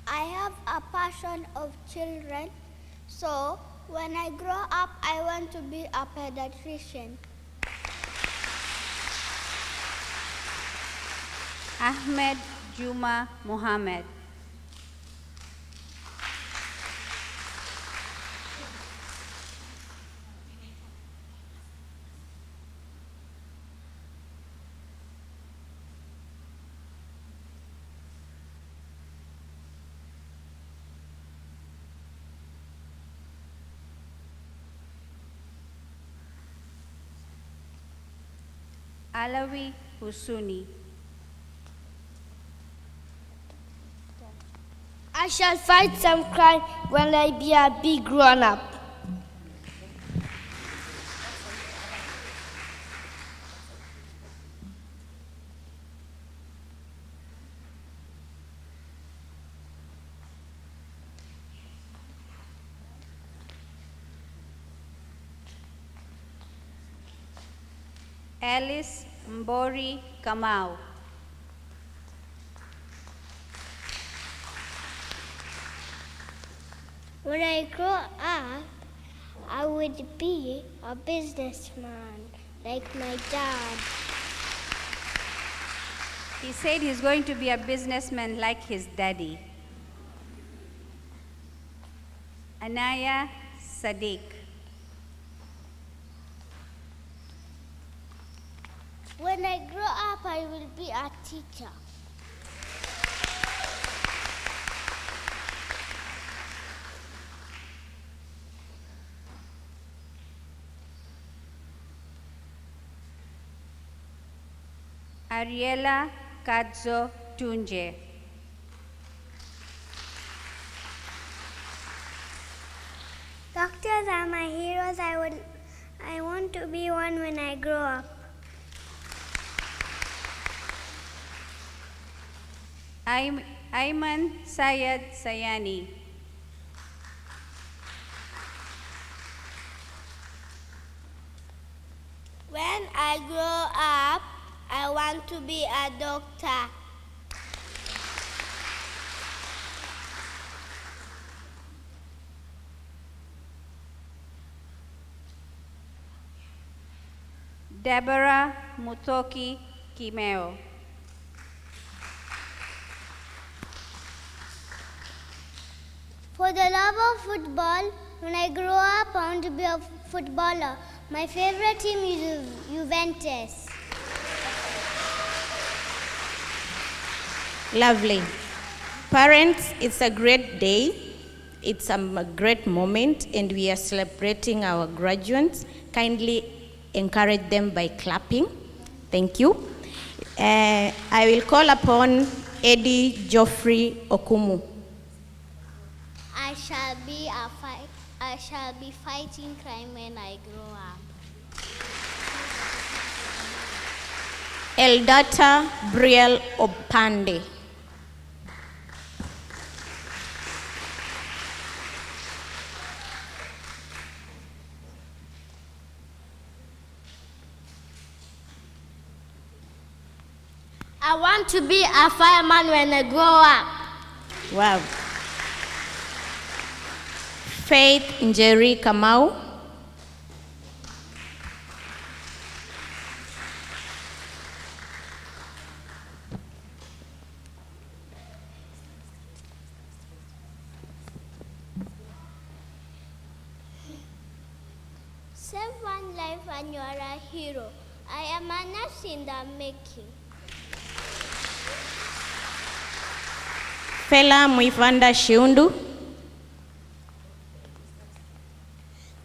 I have a passion of children, so when I grow up, I want to be a pediatrician. Ahmed Juma Mohammed. Alawi Husuni. I shall fight some crime when I be a big grown-up. Alice Mbori Kamau. When I grow up, I would be a businessman like my dad. He said he's going to be a businessman like his daddy. Anaya Sadiq. When I grow up, I will be a teacher. Ariela Kadzo Tunje. Doctors are my heroes. I want to be one when I grow up. Ayman Sayed Sayani. When I grow up, I want to be a doctor. Deborah Mutoki Kimeo. For the love of football, when I grow up, I want to be a footballer. My favorite team is Juventus. Lovely. Parents, it's a great day. It's a great moment, and we are celebrating our graduates. Kindly encourage them by clapping. Thank you. I will call upon Eddie Geoffrey Okumu. I shall be fighting crime when I grow up. Eldata Briel Opande. I want to be a fireman when I grow up. Wow. Faith Njeri Kamau. Save one life and you are a hero. I am a nurse in the making. Fela Muivanda Shiundu.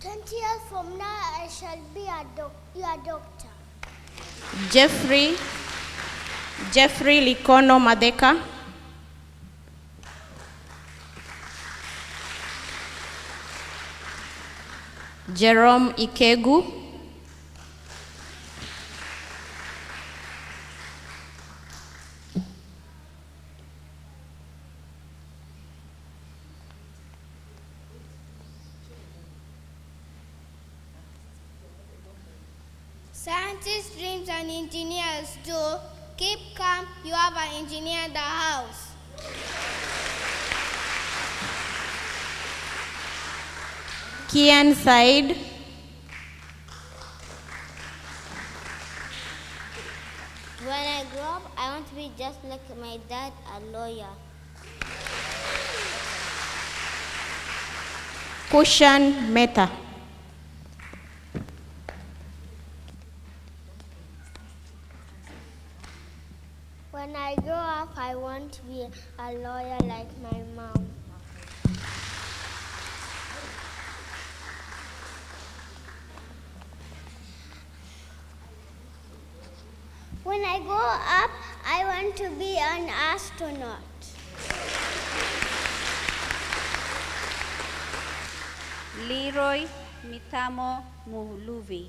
20 years from now, I shall be your doctor. Jeffrey Likono Madeka. Jerome Ikegu. Scientists, dreams, and engineers do. Keep calm, you have an engineer in the house. Kian Said. When I grow up, I want to be just like my dad, a lawyer. Kushan Mehta. When I grow up, I want to be a lawyer like my mom. When I grow up, I want to be an astronaut. Leroy Mitamo Muluvi.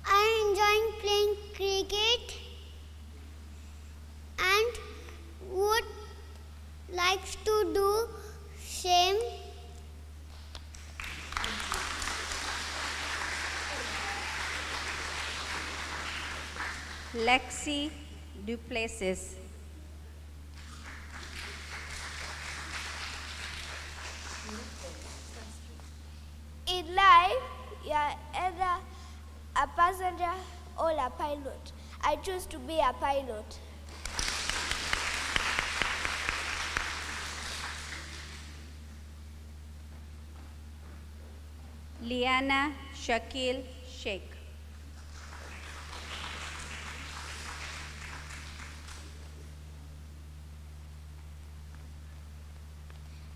I enjoy playing cricket and would like to do same. Lexi Duplessis. In life, you are either a passenger or a pilot. I choose to be a pilot. Liana Shakil Sheikh.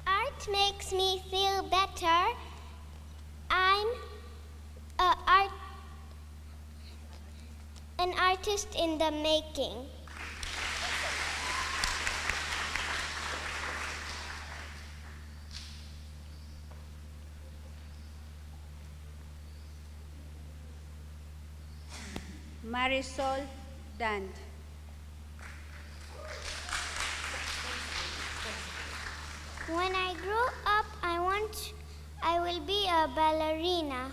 Art makes me feel better. I'm an artist in the making. Marisol Dand. When I grow up, I will be a ballerina.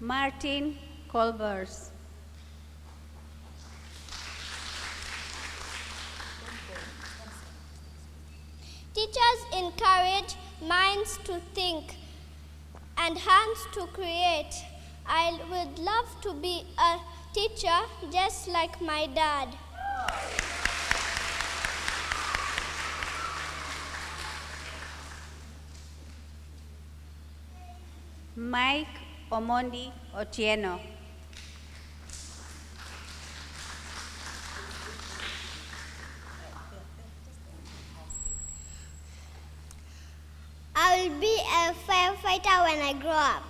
Martin Colbers. Teachers encourage minds to think and hands to create. I would love to be a teacher just like my dad. Mike Omondi Otieno. I will be a firefighter when I grow up.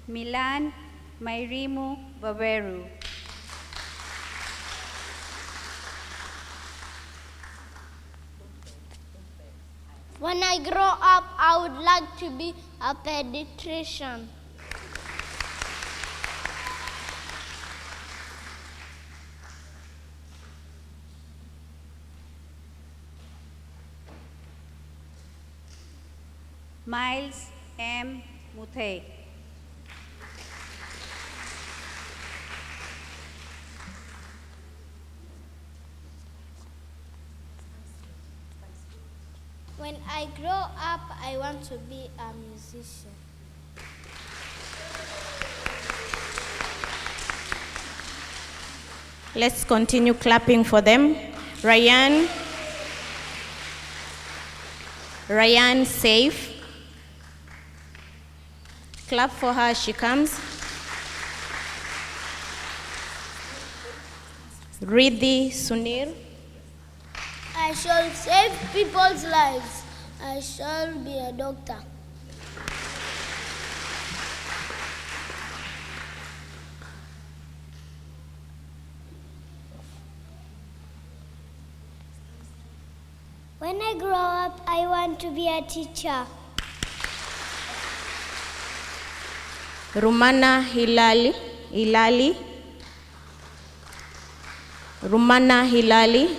Milan Mairimu Baweru. When I grow up, I would like to be a pediatrician. Miles M. Muthe. When I grow up, I want to be a musician. Let's continue clapping for them. Ryan Safe. Clap for her as she comes. Riddhi Sunir. I shall save people's lives. I shall be a doctor. When I grow up, I want to be a teacher. Rumana Hilali. Rumana Hilali.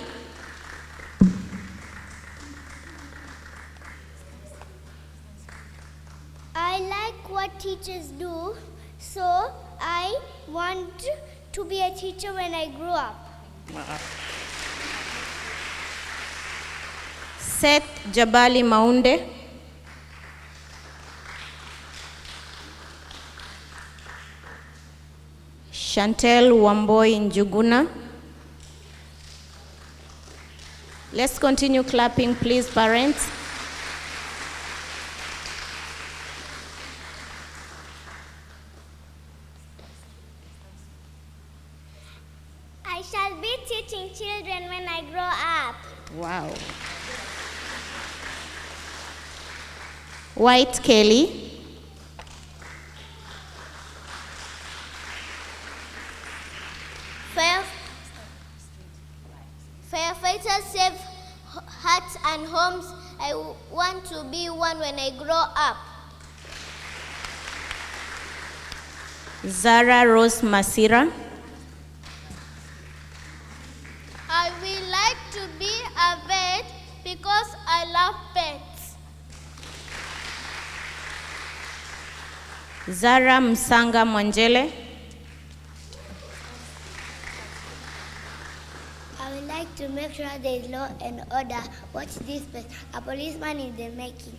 I like what teachers do, so I want to be a teacher when I grow up. Seth Jabali Maunde. Chantel Wamboi Njuguna. Let's continue clapping, please, parents. I shall be teaching children when I grow up. Wow. White Kelly. Firefighters save hearts and homes. I want to be one when I grow up. Zara Rose Masira. I will like to be a vet because I love pets. Zara Msanga Mwanjele. I would like to make sure there is law and order. Watch this space. A policeman in the making.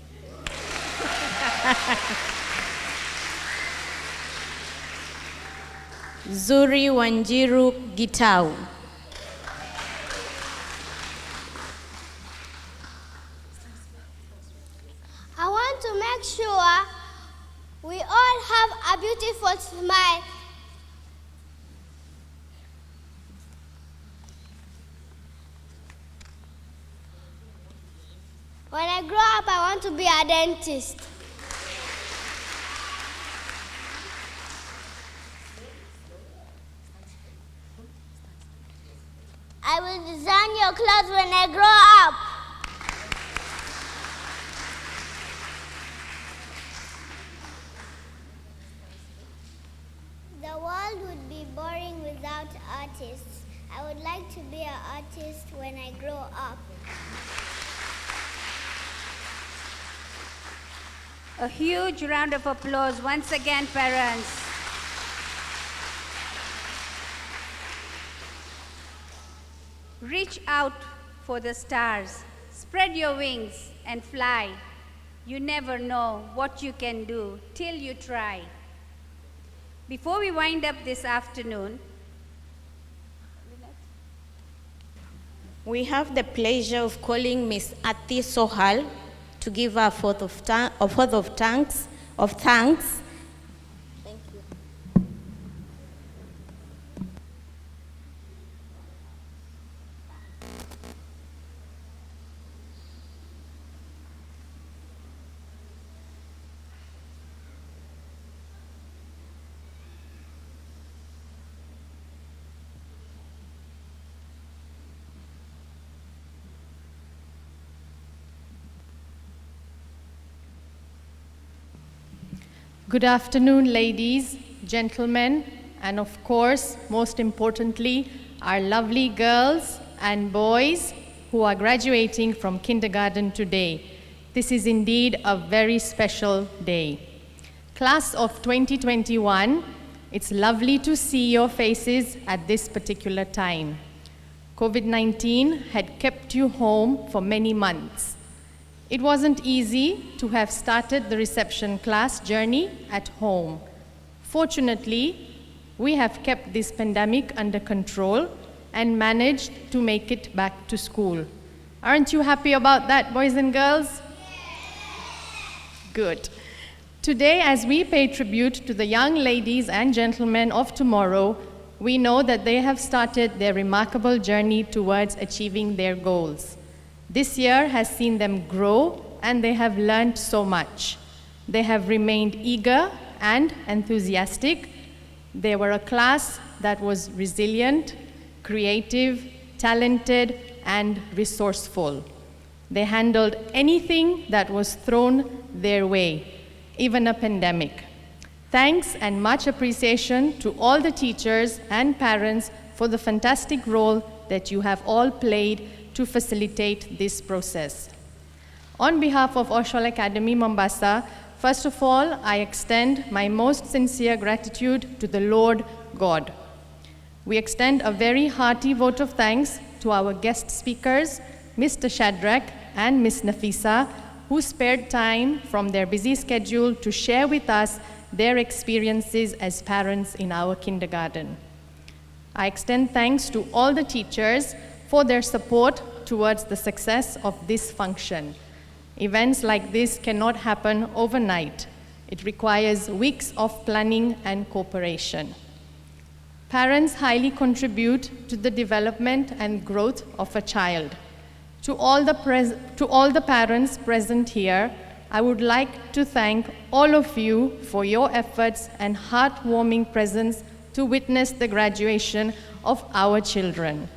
Zuri Wanjiru Gitau. I want to make sure we all have a beautiful smile. When I grow up, I want to be a dentist. I will design your clothes when I grow up. The world would be boring without artists. I would like to be an artist when I grow up. A huge round of applause once again, parents. Reach out for the stars. Spread your wings and fly. You never know what you can do till you try. Before we wind up this afternoon, we have the pleasure of calling Miss Ati Sohal to give her a vote of thanks. Thank you. Good afternoon, ladies, gentlemen, and of course, most importantly, our lovely girls and boys who are graduating from kindergarten today. This is indeed a very special day. Class of 2021, it's lovely to see your faces at this particular time. COVID-19 had kept you home for many months. It wasn't easy to have started the reception class journey at home. Fortunately, we have kept this pandemic under control and managed to make it back to school. Aren't you happy about that, boys and girls? Good. Today, as we pay tribute to the young ladies and gentlemen of tomorrow, we know that they have started their remarkable journey towards achieving their goals. This year has seen them grow, and they have learned so much. They have remained eager and enthusiastic. They were a class that was resilient, creative, talented, and resourceful. They handled anything that was thrown their way, even a pandemic. Thanks and much appreciation to all the teachers and parents for the fantastic role that you have all played to facilitate this process. On behalf of Oshwal Academy, Mombasa, first of all, I extend my most sincere gratitude to the Lord God. We extend a very hearty vote of thanks to our guest speakers, Mr. Shadrach and Ms. Nafisa, who spared time from their busy schedule to share with us their experiences as parents in our kindergarten. I extend thanks to all the teachers for their support towards the success of this function. Events like this cannot happen overnight. It requires weeks of planning and cooperation. Parents highly contribute to the development and growth of a child. To all the parents present here, I would like to thank all of you for your efforts and heartwarming presence to witness the graduation of our children.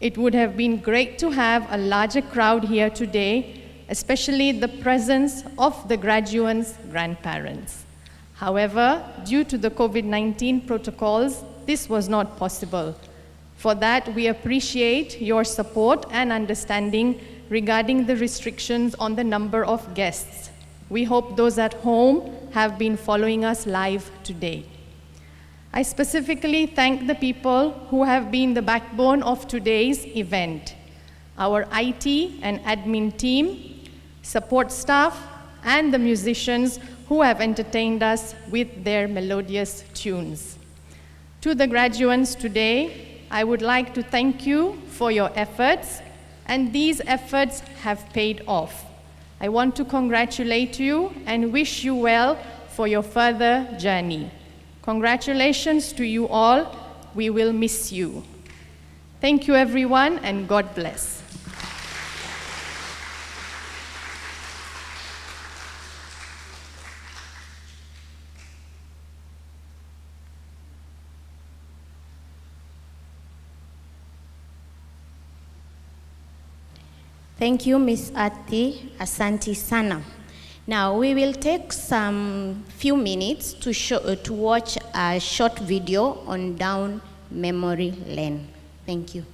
It would have been great to have a larger crowd here today, especially the presence of the graduates' grandparents. However, due to the COVID-19 protocols, this was not possible. For that, we appreciate your support and understanding regarding the restrictions on the number of guests. We hope those at home have been following us live today. I specifically thank the people who have been the backbone of today's event: our IT and admin team, support staff, and the musicians who have entertained us with their melodious tunes. To the graduates today, I would like to thank you for your efforts, and these efforts have paid off. I want to congratulate you and wish you well for your further journey. Congratulations to you all. We will miss you. Thank you, everyone, and God bless. Thank you, Ms. Ati. Asante sana. Now, we will take some few minutes to watch a short video on down memory lane. Thank you.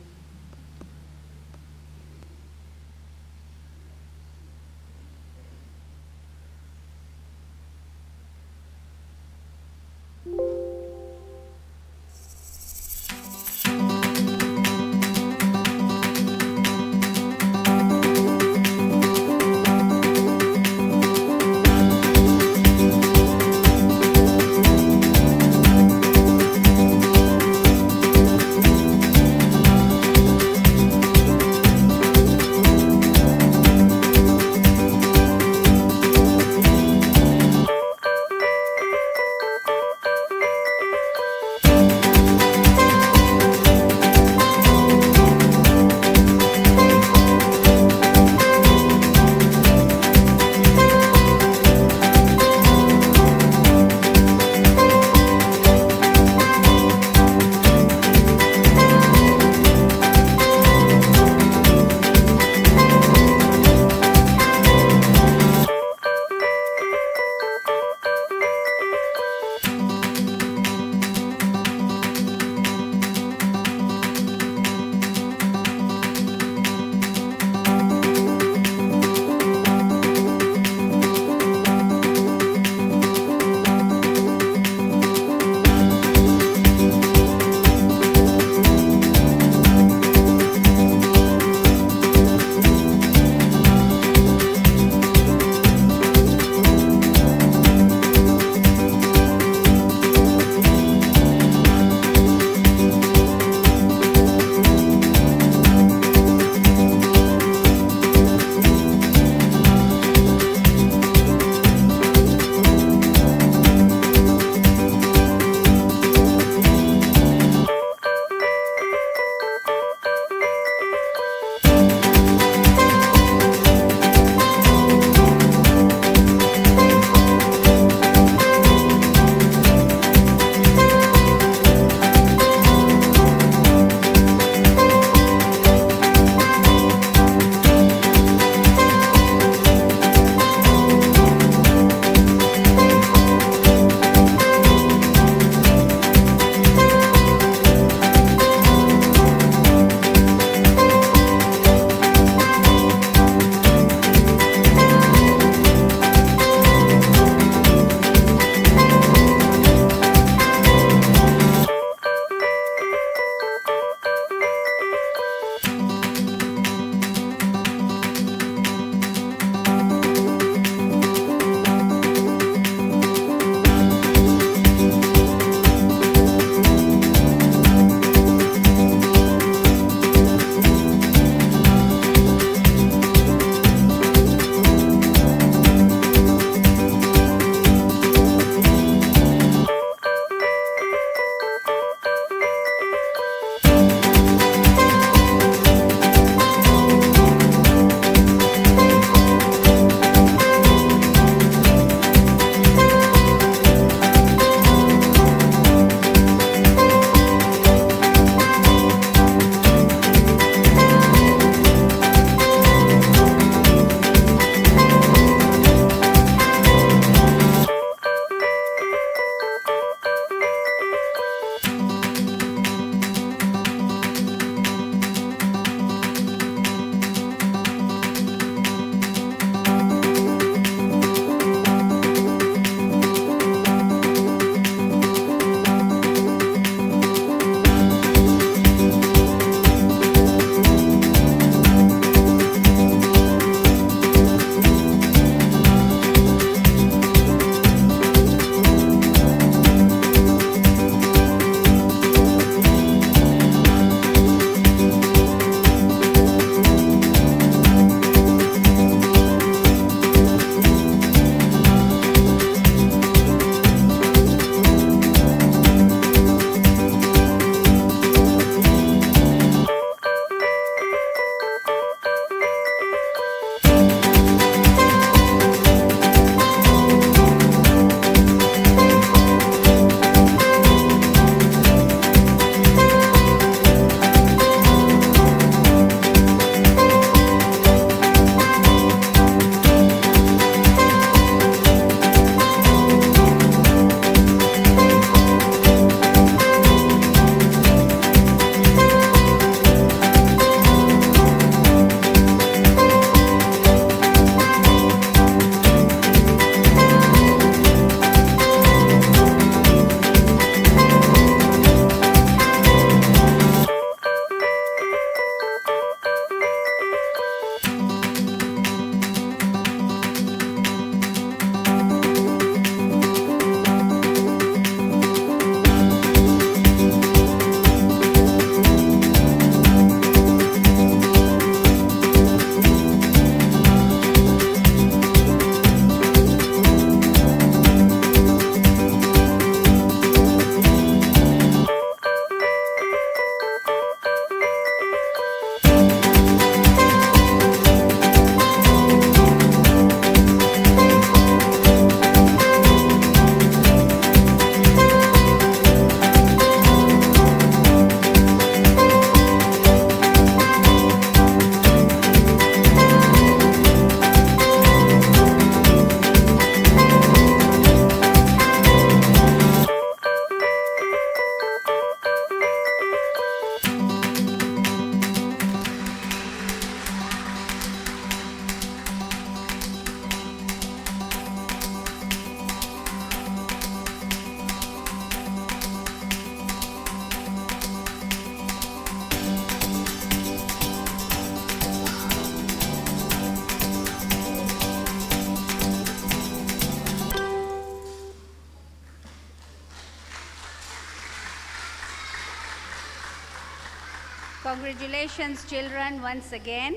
Congratulations, children, once again.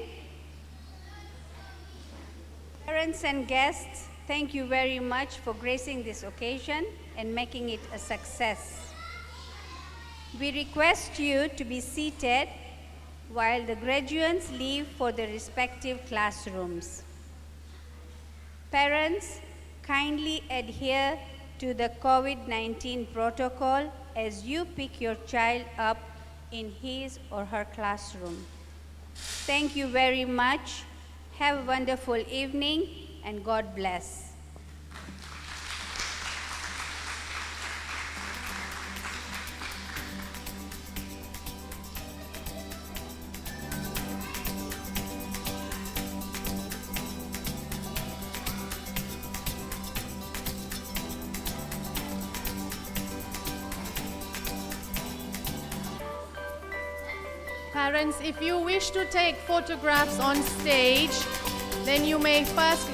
Parents and guests, thank you very much for gracing this occasion and making it a success. We request you to be seated while the graduates leave for their respective classrooms. Parents, kindly adhere to the COVID-19 protocol as you pick your child up in his or her classroom. Thank you very much. Have a wonderful evening and God bless. Parents, if you wish to take photographs on stage, then you may first go